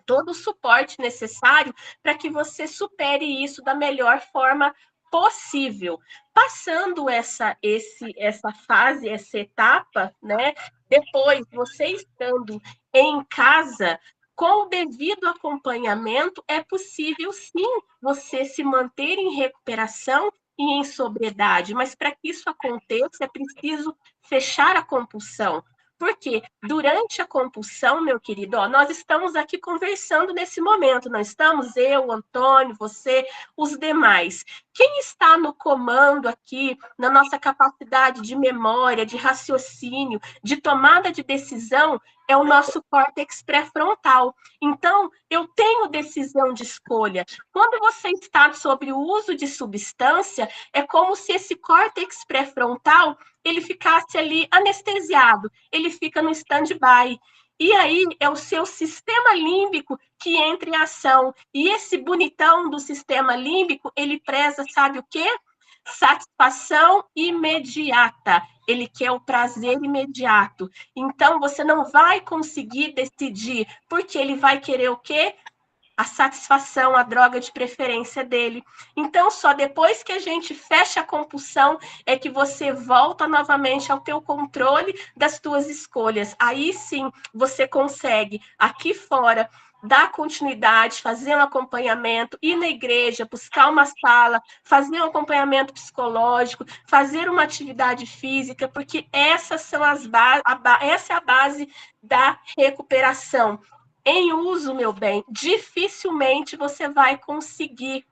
todo o suporte necessário para que você supere isso da melhor forma possível. Passando essa fase, essa etapa, né? Depois, você estando em casa, com o devido acompanhamento, é possível sim você se manter em recuperação e em sobriedade, mas para que isso aconteça, é preciso fechar a compulsão. Porque durante a compulsão, meu querido, ó, nós estamos aqui conversando nesse momento, não estamos? Eu, o Antônio, você, os demais. Quem está no comando aqui, na nossa capacidade de memória, de raciocínio, de tomada de decisão, é o nosso córtex pré-frontal. Então, eu tenho decisão de escolha. Quando você está sobre o uso de substância, é como se esse córtex pré-frontal ele ficasse ali anestesiado, ele fica no stand-by. E aí é o seu sistema límbico que entra em ação. E esse bonitão do sistema límbico, ele preza, sabe o quê? Satisfação imediata. Ele quer o prazer imediato. Então, você não vai conseguir decidir, porque ele vai querer o quê? A satisfação, a droga de preferência dele. Então, só depois que a gente fecha a compulsão é que você volta novamente ao teu controle das tuas escolhas. Aí sim, você consegue, aqui fora, dar continuidade, fazer um acompanhamento, ir na igreja, buscar uma sala, fazer um acompanhamento psicológico, fazer uma atividade física, porque essas são essa é a base da recuperação. Em uso, meu bem, dificilmente você vai conseguir,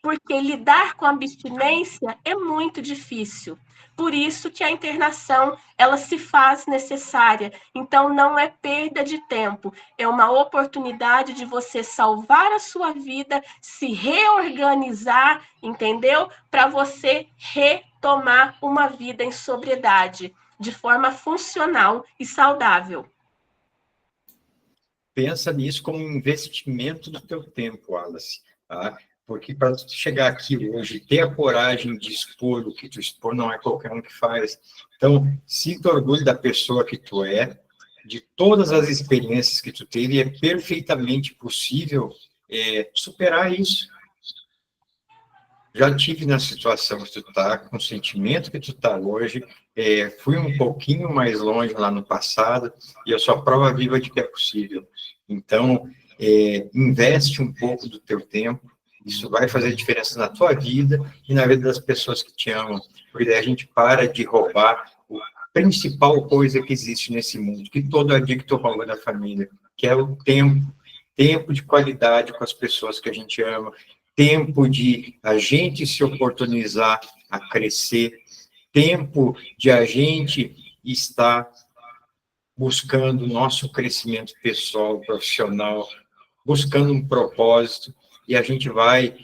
porque lidar com a abstinência é muito difícil. Por isso que a internação, ela se faz necessária. Então, não é perda de tempo, é uma oportunidade de você salvar a sua vida, se reorganizar, entendeu? Para você retomar uma vida em sobriedade, de forma funcional e saudável. Pensa nisso como um investimento do teu tempo, Wallace, tá? Porque para tu chegar aqui hoje, ter a coragem de expor o que tu expor, não é qualquer um que faz. Então, sinta orgulho da pessoa que tu é, de todas as experiências que tu teve, e é perfeitamente possível superar isso. Já tive na situação que tu está, com o sentimento que tu está hoje, fui um pouquinho mais longe lá no passado, e eu sou a prova viva de que é possível. Então, investe um pouco do teu tempo, isso vai fazer diferença na tua vida e na vida das pessoas que te amam, porque daí a gente para de roubar a principal coisa que existe nesse mundo, que todo adicto rouba da família, que é o tempo de qualidade com as pessoas que a gente ama, tempo de a gente se oportunizar a crescer, tempo de a gente estar buscando o nosso crescimento pessoal, profissional, buscando um propósito, e a gente vai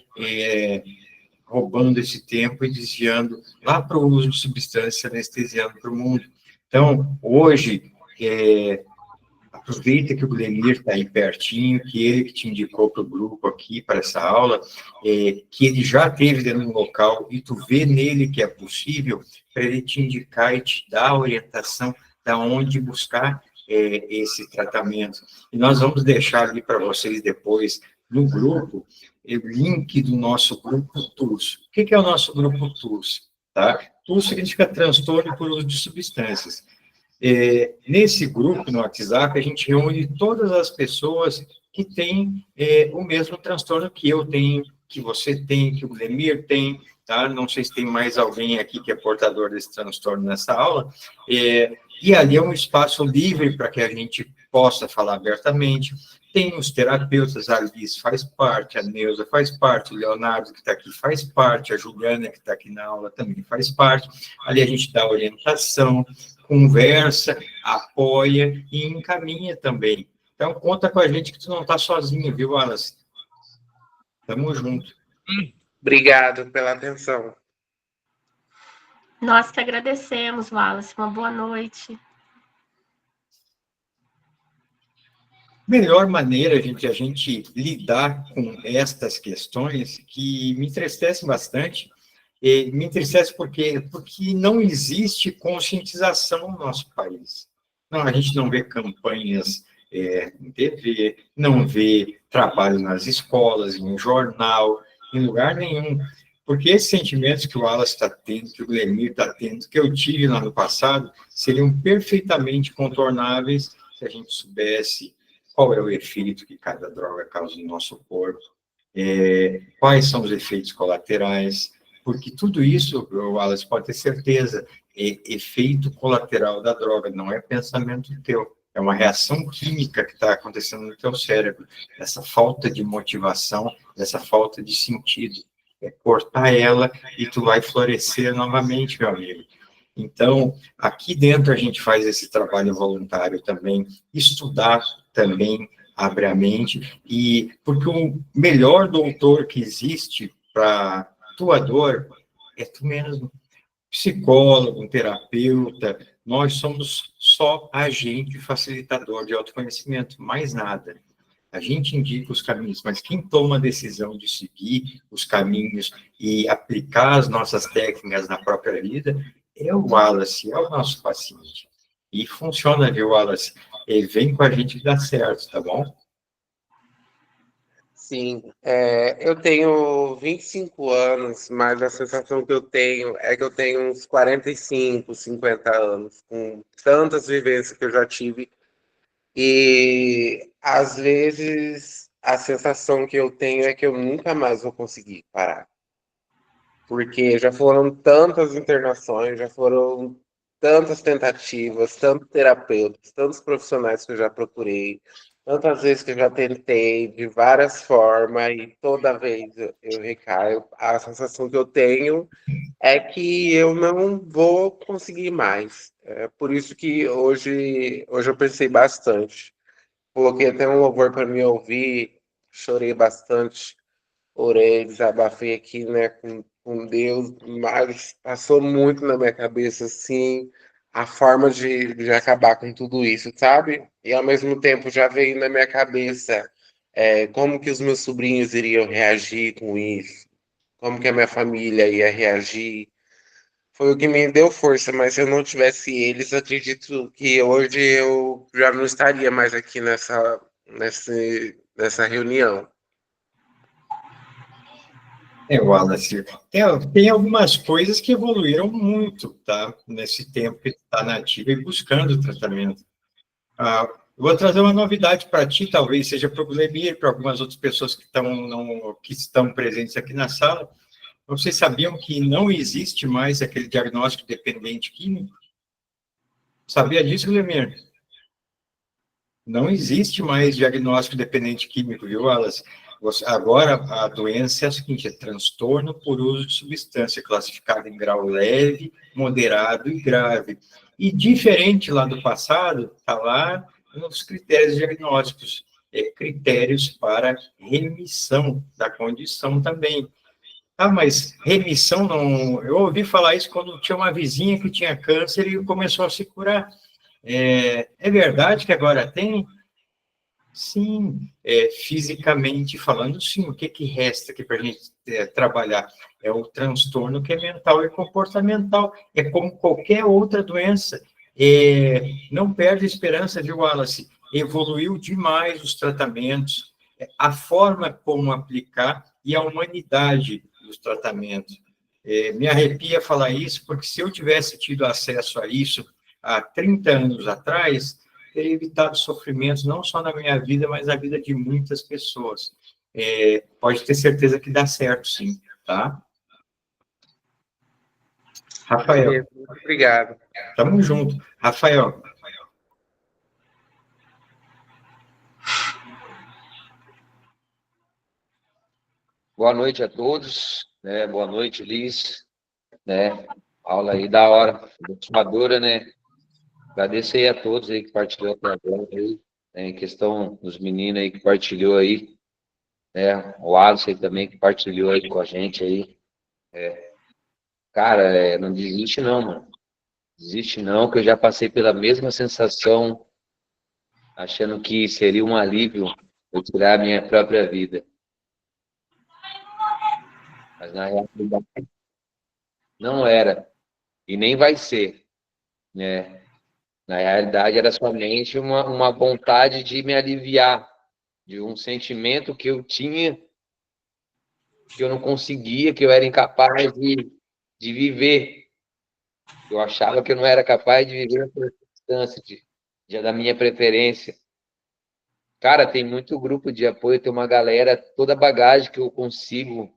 roubando esse tempo e desviando lá para o uso de substância, anestesiando para o mundo. Então, hoje, aproveita que o Glenir está aí pertinho, que ele que te indicou para o grupo aqui, para essa aula, que ele já esteve dentro do local, e tu vê nele que é possível, para ele te indicar e te dar a orientação de onde buscar esse tratamento. E nós vamos deixar ali para vocês depois, no grupo, o link do nosso grupo TUS. O que é o nosso grupo TUS? Tá? TUS significa transtorno por uso de substâncias. Nesse grupo, no WhatsApp, a gente reúne todas as pessoas que têm o mesmo transtorno que eu tenho, que você tem, que o Glemir tem, tá? Não sei se tem mais alguém aqui que é portador desse transtorno nessa aula, e ali é um espaço livre para que a gente possa falar abertamente. Tem os terapeutas, a Liz faz parte, a Neuza faz parte, o Leonardo que está aqui faz parte, a Juliana que está aqui na aula também faz parte. Ali a gente dá orientação, conversa, apoia e encaminha também. Então, conta com a gente que tu não está sozinho, viu, Wallace? Tamo junto. Obrigado pela atenção. Nós que agradecemos, Wallace. Uma boa noite. Melhor maneira de a gente lidar com estas questões, que me entristecem bastante, me entristece porque não existe conscientização no nosso país. Não, a gente não vê campanhas em TV, não vê trabalho nas escolas, em jornal, em lugar nenhum. Porque esses sentimentos que o Wallace está tendo, que o Glemir está tendo, que eu tive lá no passado, seriam perfeitamente contornáveis se a gente soubesse qual é o efeito que cada droga causa no nosso corpo, quais são os efeitos colaterais, porque tudo isso, o Wallace pode ter certeza, é efeito colateral da droga, não é pensamento teu. É uma reação química que está acontecendo no teu cérebro, essa falta de motivação, essa falta de sentido. É cortar ela e tu vai florescer novamente, meu amigo. Então, aqui dentro a gente faz esse trabalho voluntário também, estudar também abre a mente, e porque o melhor doutor que existe para tua dor é tu mesmo. Psicólogo, um terapeuta, nós somos só agente facilitador de autoconhecimento, mais nada. A gente indica os caminhos, mas quem toma a decisão de seguir os caminhos e aplicar as nossas técnicas na própria vida é o Wallace, é o nosso paciente. E funciona, viu, Wallace? Vem com a gente que dá certo, tá bom? Sim, eu tenho 25 anos, mas a sensação que eu tenho é que eu tenho uns 45, 50 anos, com tantas vivências que eu já tive. E, às vezes, a sensação que eu tenho é que eu nunca mais vou conseguir parar. Porque já foram tantas internações, já foram tantas tentativas, tantos terapeutas, tantos profissionais que eu já procurei, tantas vezes que eu já tentei, de várias formas, e toda vez eu recaio. A sensação que eu tenho é que eu não vou conseguir mais. É por isso que hoje eu pensei bastante. Coloquei até um louvor para me ouvir, chorei bastante, orei, desabafei aqui, né, com Deus, mas passou muito na minha cabeça, assim, a forma de acabar com tudo isso, sabe? E ao mesmo tempo já veio na minha cabeça como que os meus sobrinhos iriam reagir com isso, como que a minha família ia reagir. Foi o que me deu força, mas se eu não tivesse eles, acredito que hoje eu já não estaria mais aqui nessa reunião. Wallace, tem algumas coisas que evoluíram muito, tá? Nesse tempo que está nativa e buscando tratamento. Eu vou trazer uma novidade para ti, talvez seja para o Glemir, para algumas outras pessoas que estão presentes aqui na sala. Vocês sabiam que não existe mais aquele diagnóstico dependente químico? Sabia disso, Glemir? Não existe mais diagnóstico dependente químico, viu, Wallace? Agora, a doença é a seguinte, é transtorno por uso de substância, classificado em grau leve, moderado e grave. E diferente lá do passado, está lá nos critérios diagnósticos, critérios para remissão da condição também. Mas remissão não... Eu ouvi falar isso quando tinha uma vizinha que tinha câncer e começou a se curar. É verdade que agora tem? Sim, fisicamente falando, sim. O que resta aqui para a gente trabalhar? É o transtorno que é mental e comportamental. É como qualquer outra doença. Não perde a esperança, viu, Wallace? Evoluiu demais os tratamentos, a forma como aplicar e a humanidade dos tratamentos. Me arrepia falar isso, porque se eu tivesse tido acesso a isso há 30 anos atrás, teria evitado sofrimentos, não só na minha vida, mas na vida de muitas pessoas. Pode ter certeza que dá certo, sim, tá? Rafael. Muito obrigado. Tamo junto. Rafael. Boa noite a todos, né? Boa noite, Liz, né? Aula aí da hora, motivadora, né? Agradecer aí a todos aí que partilhou até agora aí, né? Em questão dos meninos aí que partilhou aí, né? O Alisson aí também que partilhou aí com a gente aí. Cara, não desiste não, mano. Desiste não, que eu já passei pela mesma sensação, achando que seria um alívio eu tirar a minha própria vida. Mas na realidade não era, e nem vai ser, né? Na realidade era somente uma vontade de me aliviar de um sentimento que eu tinha que eu não conseguia, que eu era incapaz de viver. Eu achava que eu não era capaz de viver por distância da minha preferência. Cara, tem muito grupo de apoio, tem uma galera, toda a bagagem que eu consigo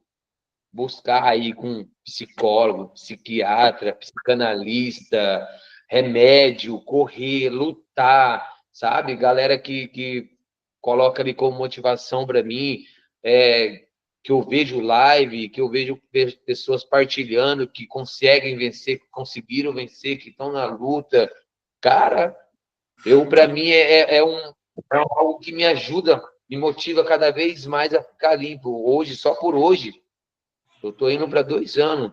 buscar aí com psicólogo, psiquiatra, psicanalista, remédio, correr, lutar, sabe? Galera que coloca ali como motivação para mim, que eu vejo live, que eu vejo pessoas partilhando, que conseguem vencer, que conseguiram vencer, que estão na luta. Cara, para mim é algo que me ajuda, me motiva cada vez mais a ficar limpo. Hoje, só por hoje, eu estou indo para 2 anos.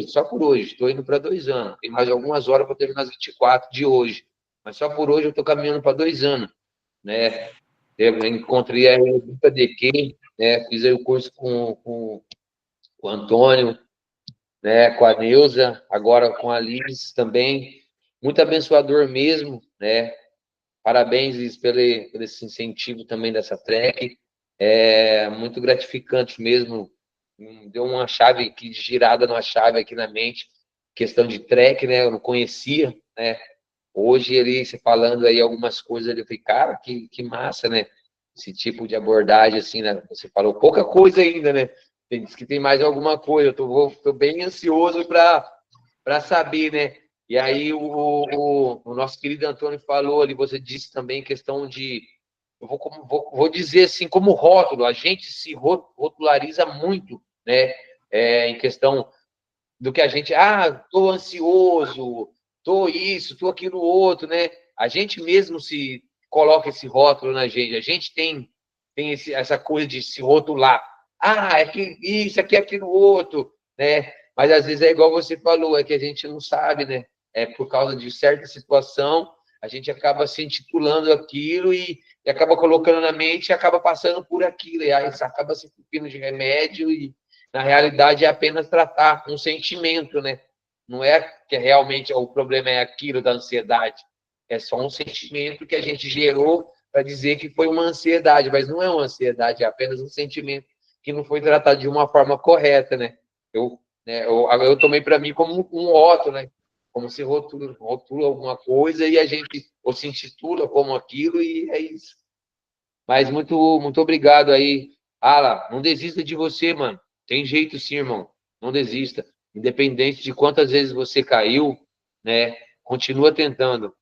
Só por hoje. Estou indo para 2 anos. Tem mais algumas horas para terminar as 24 de hoje. Mas só por hoje eu estou caminhando para 2 anos. Né? Eu encontrei a Rita DQ, né? Fiz aí o curso com o Antônio, né? Com a Neuza, agora com a Liz também. Muito abençoador mesmo, né? Parabéns, Liz, pelo esse incentivo também dessa track. É muito gratificante mesmo. Deu uma chave aqui, girada numa chave aqui na mente, questão de track, né? Eu não conhecia, né? Hoje, você falando aí algumas coisas, eu falei, cara, que massa, né? Esse tipo de abordagem, assim, né? Você falou pouca coisa ainda, né? Diz que tem mais alguma coisa. Eu tô bem ansioso para saber, né? E aí, o nosso querido Antônio falou ali, você disse também questão de. Eu vou dizer assim, como rótulo, a gente se rotulariza muito, né? Em questão do que a gente, tô ansioso, tô isso, tô aquilo outro, né? A gente mesmo se coloca esse rótulo na gente, a gente tem essa coisa de se rotular. É que isso, aqui, aquilo outro, né? Mas às vezes é igual você falou, é que a gente não sabe, né? É por causa de certa situação, a gente acaba se intitulando aquilo e acaba colocando na mente e acaba passando por aquilo, e aí acaba se entupindo de remédio e, na realidade, é apenas tratar um sentimento, né? Não é que realmente o problema é aquilo da ansiedade, é só um sentimento que a gente gerou para dizer que foi uma ansiedade, mas não é uma ansiedade, é apenas um sentimento que não foi tratado de uma forma correta, né? Eu tomei para mim como um rótulo, né? Como se rotula alguma coisa e a gente ou se intitula como aquilo e é isso. Mas muito, muito obrigado aí. Ala, não desista de você, mano. Tem jeito sim, irmão. Não desista. Independente de quantas vezes você caiu, né? Continua tentando.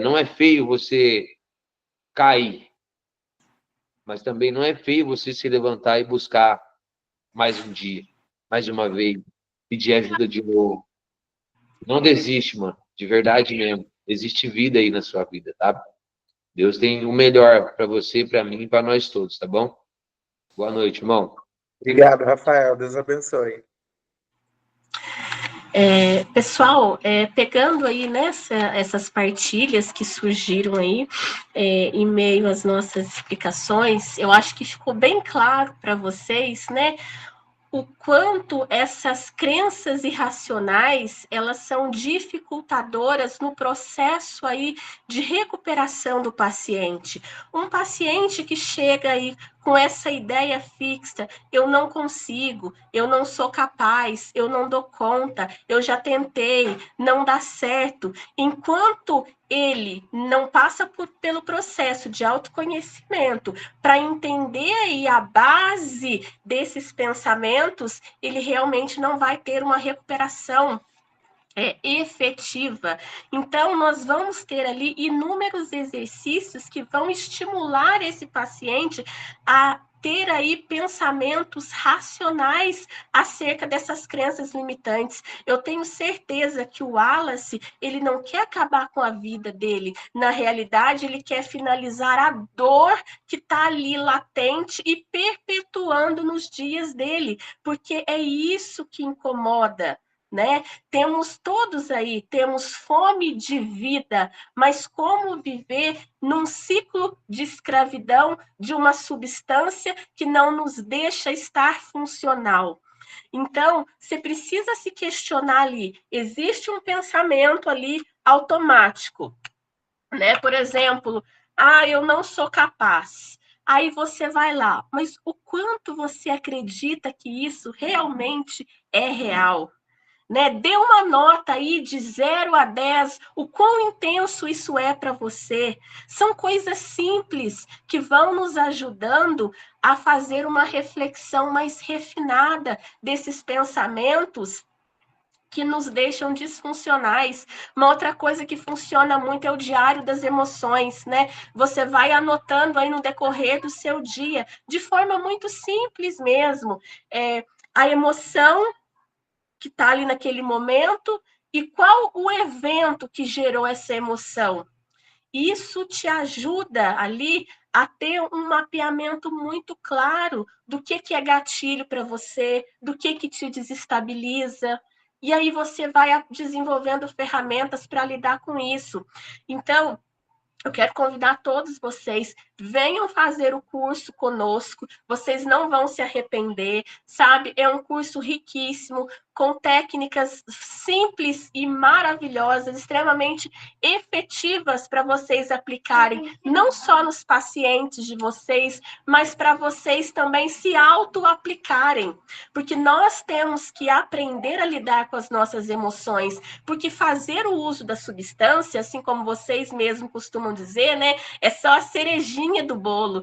Não é feio você cair, mas também não é feio você se levantar e buscar mais um dia, mais uma vez, pedir ajuda de novo. Não desiste, mano. De verdade mesmo. Existe vida aí na sua vida, tá? Deus tem o melhor para você, para mim e para nós todos, tá bom? Boa noite, irmão. Obrigado, Rafael. Deus abençoe. Pessoal, pegando aí essas partilhas que surgiram aí em meio às nossas explicações, eu acho que ficou bem claro para vocês, né? O quanto essas crenças irracionais, elas são dificultadoras no processo aí de recuperação do paciente. Um paciente que chega aí com essa ideia fixa, eu não consigo, eu não sou capaz, eu não dou conta, eu já tentei, não dá certo. Enquanto ele não passa pelo processo de autoconhecimento para entender aí a base desses pensamentos, ele realmente não vai ter uma recuperação efetiva. Então, nós vamos ter ali inúmeros exercícios que vão estimular esse paciente a ter aí pensamentos racionais acerca dessas crenças limitantes. Eu tenho certeza que o Wallace, ele não quer acabar com a vida dele. Na realidade, ele quer finalizar a dor que está ali latente e perpetuando nos dias dele, porque é isso que incomoda, né? Temos todos aí, temos fome de vida, mas como viver num ciclo de escravidão de uma substância que não nos deixa estar funcional? Então, você precisa se questionar ali. Existe um pensamento ali automático, né? Por exemplo, eu não sou capaz. Aí você vai lá, mas o quanto você acredita que isso realmente é real? Né? Dê uma nota aí de 0 a 10, o quão intenso isso é para você. São coisas simples que vão nos ajudando a fazer uma reflexão mais refinada desses pensamentos que nos deixam disfuncionais. Uma outra coisa que funciona muito é o diário das emoções, né? Você vai anotando aí no decorrer do seu dia, de forma muito simples mesmo, a emoção que está ali naquele momento e qual o evento que gerou essa emoção. Isso te ajuda ali a ter um mapeamento muito claro do que é gatilho para você, do que te desestabiliza. E aí você vai desenvolvendo ferramentas para lidar com isso. Então, eu quero convidar todos vocês, venham fazer o curso conosco, vocês não vão se arrepender, sabe? É um curso riquíssimo, com técnicas simples e maravilhosas, extremamente efetivas para vocês aplicarem, não só nos pacientes de vocês, mas para vocês também se auto-aplicarem, porque nós temos que aprender a lidar com as nossas emoções, porque fazer o uso da substância, assim como vocês mesmos costumam dizer, né, é só a cerejinha do bolo.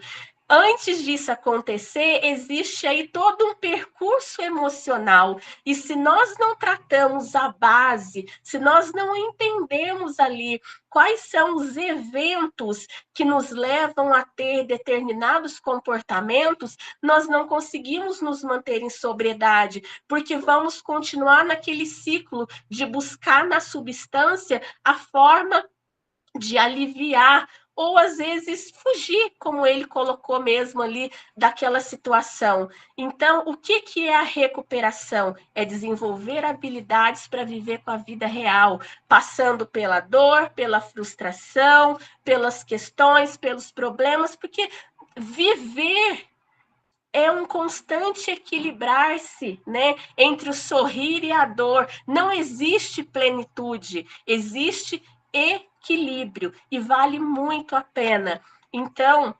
Antes disso acontecer, existe aí todo um percurso emocional. E se nós não tratamos a base, se nós não entendemos ali quais são os eventos que nos levam a ter determinados comportamentos, nós não conseguimos nos manter em sobriedade, porque vamos continuar naquele ciclo de buscar na substância a forma de aliviar ou às vezes fugir, como ele colocou mesmo ali, daquela situação. Então, o que é a recuperação? É desenvolver habilidades para viver com a vida real, passando pela dor, pela frustração, pelas questões, pelos problemas, porque viver é um constante equilibrar-se, né, entre o sorrir e a dor. Não existe plenitude, existe equilíbrio e vale muito a pena. Então,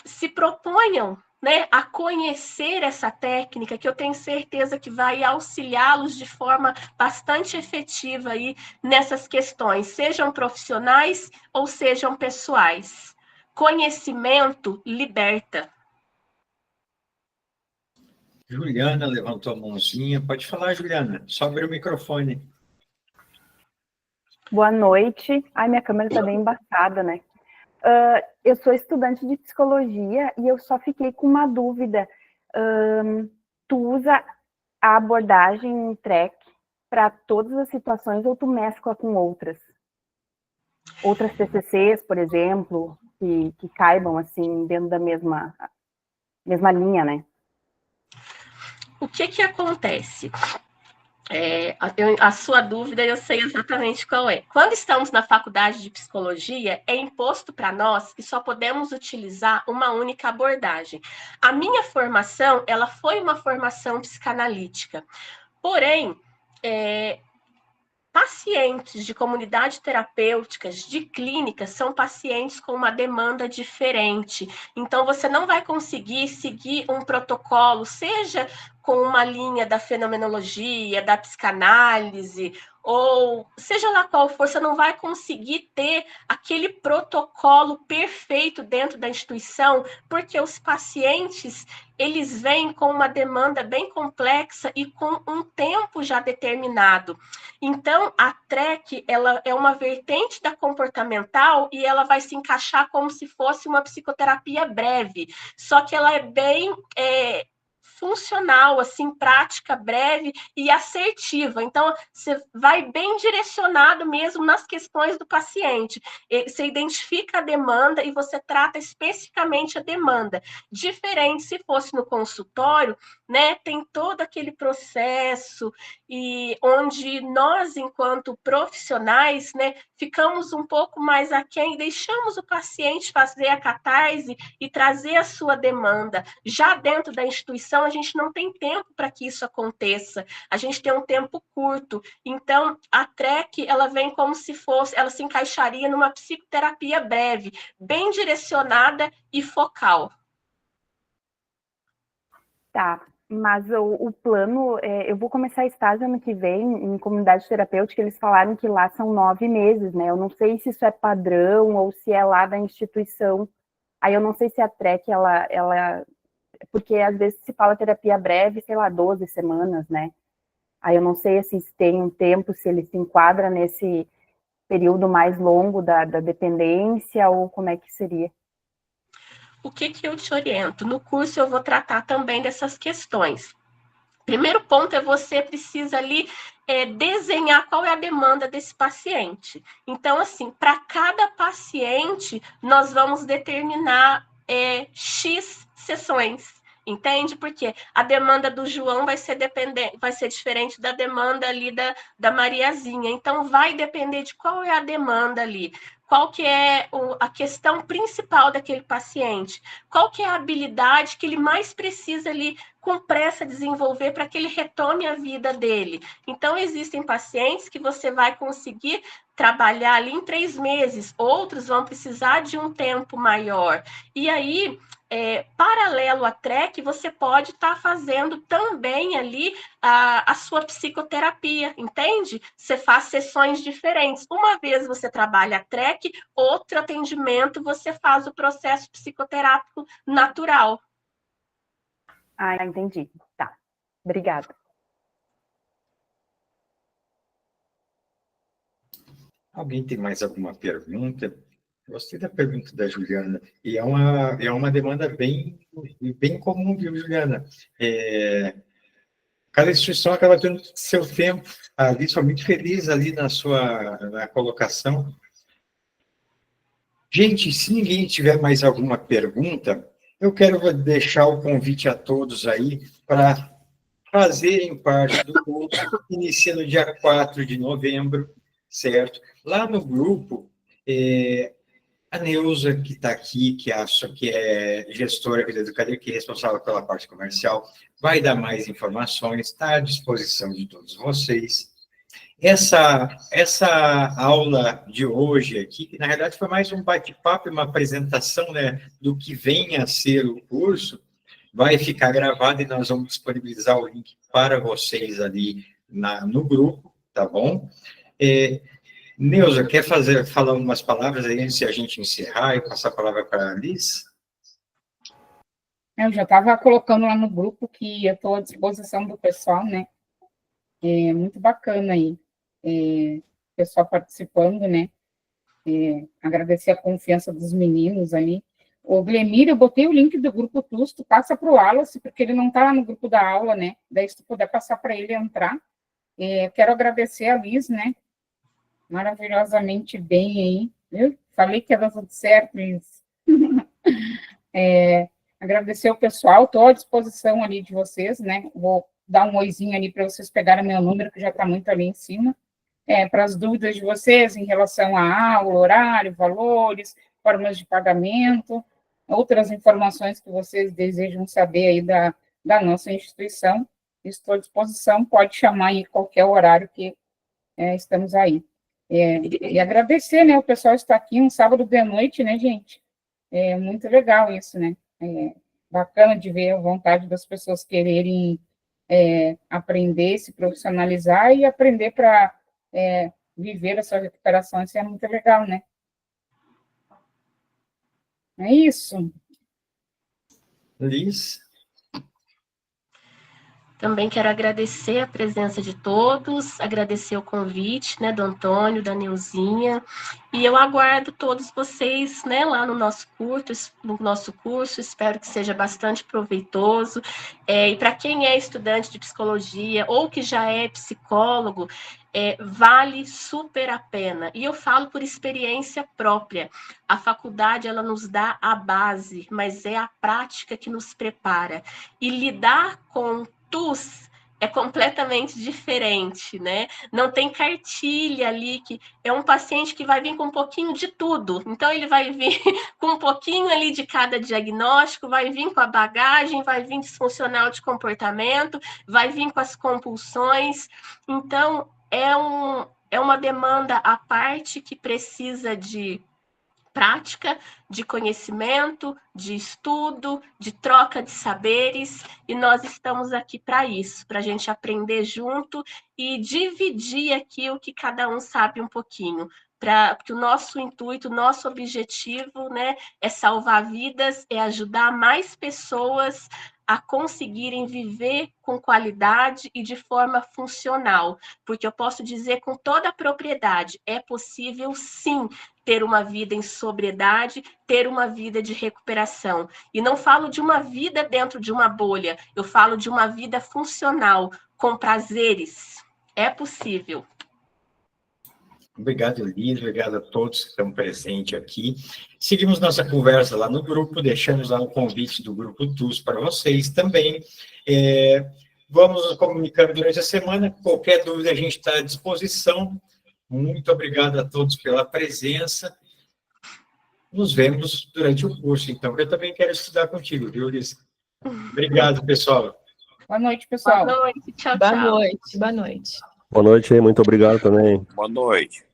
se proponham, né, a conhecer essa técnica, que eu tenho certeza que vai auxiliá-los de forma bastante efetiva aí nessas questões, sejam profissionais ou sejam pessoais. Conhecimento liberta. Juliana levantou a mãozinha. Pode falar, Juliana. Só abrir o microfone. Boa noite. Ai, minha câmera está bem embaçada, né? Eu sou estudante de psicologia e eu só fiquei com uma dúvida. Tu usa a abordagem TREC para todas as situações ou tu mescla com outras? Outras TCCs, por exemplo, que caibam assim dentro da mesma linha, né? O que acontece? A sua dúvida eu sei exatamente qual é. Quando estamos na faculdade de psicologia, é imposto para nós que só podemos utilizar uma única abordagem. A minha formação, ela foi uma formação psicanalítica. Porém, pacientes de comunidade terapêuticas, de clínica, são pacientes com uma demanda diferente. Então, você não vai conseguir seguir um protocolo, seja com uma linha da fenomenologia, da psicanálise, ou seja lá qual for, você não vai conseguir ter aquele protocolo perfeito dentro da instituição, porque os pacientes, eles vêm com uma demanda bem complexa e com um tempo já determinado. Então, a TREC, ela é uma vertente da comportamental e ela vai se encaixar como se fosse uma psicoterapia breve, só que ela é bem funcional, assim, prática, breve e assertiva. Então, você vai bem direcionado mesmo nas questões do paciente. Você identifica a demanda e você trata especificamente a demanda. Diferente se fosse no consultório, né? Tem todo aquele processo e onde nós, enquanto profissionais, né, ficamos um pouco mais aquém, deixamos o paciente fazer a catarse e trazer a sua demanda. Já dentro da instituição, a gente não tem tempo para que isso aconteça, a gente tem um tempo curto. Então, a TREC, ela vem como se fosse, ela se encaixaria numa psicoterapia breve, bem direcionada e focal. Tá, mas o plano, eu vou começar estágio ano que vem em comunidade terapêutica, eles falaram que lá são 9 meses, né? Eu não sei se isso é padrão ou se é lá da instituição. Aí eu não sei se a TREC, ela... Porque às vezes se fala terapia breve, sei lá, 12 semanas, né? Aí eu não sei assim, se tem um tempo, se ele se enquadra nesse período mais longo da dependência ou como é que seria. O que eu te oriento? No curso eu vou tratar também dessas questões. Primeiro ponto é você precisa ali desenhar qual é a demanda desse paciente. Então, assim, para cada paciente, nós vamos determinar X sessões. Entende? Porque a demanda do João vai ser diferente da demanda ali da Mariazinha. Então, vai depender de qual é a demanda ali. Qual que é a questão principal daquele paciente? Qual que é a habilidade que ele mais precisa ali com pressa desenvolver para que ele retome a vida dele? Então, existem pacientes que você vai conseguir trabalhar ali em 3 meses, outros vão precisar de um tempo maior. E aí, paralelo à TREC, você pode estar fazendo também ali a sua psicoterapia, entende? Você faz sessões diferentes. Uma vez você trabalha a TREC, outro atendimento você faz o processo psicoterápico natural. Ah, entendi. Tá. Obrigada. Alguém tem mais alguma pergunta? Gostei da pergunta da Juliana. E é uma demanda bem comum, viu, Juliana? Cada instituição acaba tendo seu tempo. Ali, sou muito feliz ali na colocação. Gente, se ninguém tiver mais alguma pergunta, eu quero deixar o convite a todos aí para fazerem parte do grupo, inicia no dia 4 de novembro, certo? Lá no grupo, a Neuza, que está aqui, que é gestora aqui da Educadeira, que é responsável pela parte comercial, vai dar mais informações, está à disposição de todos vocês. Essa aula de hoje aqui, que na realidade foi mais um bate-papo e uma apresentação, né, do que vem a ser o curso, vai ficar gravada e nós vamos disponibilizar o link para vocês ali no grupo, tá bom? Neuza, quer falar umas palavras aí antes de a gente encerrar e passar a palavra para a Liz? Eu já estava colocando lá no grupo que eu estou à disposição do pessoal, né? É muito bacana aí, o pessoal participando, né? Agradecer a confiança dos meninos ali. O Glemir, eu botei o link do grupo Tusto, passa para o Wallace, porque ele não está lá no grupo da aula, né? Daí, se tu puder passar para ele entrar. Quero agradecer a Liz, né? Maravilhosamente bem aí. Eu falei que ia dar tudo certo, Liz. Agradecer o pessoal, estou à disposição ali de vocês, né? Vou dar um oizinho ali para vocês pegarem meu número, que já está muito ali em cima. Para as dúvidas de vocês em relação à aula, horário, valores, formas de pagamento, outras informações que vocês desejam saber aí da nossa instituição, estou à disposição, pode chamar em qualquer horário que estamos aí. E agradecer, né, o pessoal está aqui um sábado de noite, né, gente? Muito legal isso, né? Bacana de ver a vontade das pessoas quererem aprender, se profissionalizar e aprender para viver a sua recuperação, isso é muito legal, né? É isso. Liz? Também quero agradecer a presença de todos, agradecer o convite, né, do Antônio, da Neuzinha, e eu aguardo todos vocês, né, lá no nosso curso, espero que seja bastante proveitoso, e para quem é estudante de psicologia ou que já é psicólogo, vale super a pena, e eu falo por experiência própria, a faculdade, ela nos dá a base, mas é a prática que nos prepara, e lidar com TUS é completamente diferente, né? Não tem cartilha ali, que é um paciente que vai vir com um pouquinho de tudo. Então, ele vai vir com um pouquinho ali de cada diagnóstico, vai vir com a bagagem, vai vir disfuncional de comportamento, vai vir com as compulsões. Então, é uma demanda à parte que precisa de prática, de conhecimento, de estudo, de troca de saberes, e nós estamos aqui para isso, para a gente aprender junto e dividir aqui o que cada um sabe um pouquinho, porque o nosso intuito, o nosso objetivo, né, é salvar vidas, é ajudar mais pessoas a conseguirem viver com qualidade e de forma funcional, porque eu posso dizer com toda a propriedade, é possível sim ter uma vida em sobriedade, ter uma vida de recuperação. E não falo de uma vida dentro de uma bolha, eu falo de uma vida funcional, com prazeres. É possível. Obrigado, Liz, obrigado a todos que estão presentes aqui. Seguimos nossa conversa lá no grupo, deixamos lá um convite do Grupo TUS para vocês também. Vamos nos comunicando durante a semana, qualquer dúvida a gente está à disposição. Muito obrigado a todos pela presença. Nos vemos durante o curso, então. Eu também quero estudar contigo, viu, Liz? Obrigado, pessoal. Boa noite, pessoal. Boa noite, tchau, Boa tchau. noite, boa noite. Boa noite, muito obrigado também. Boa noite.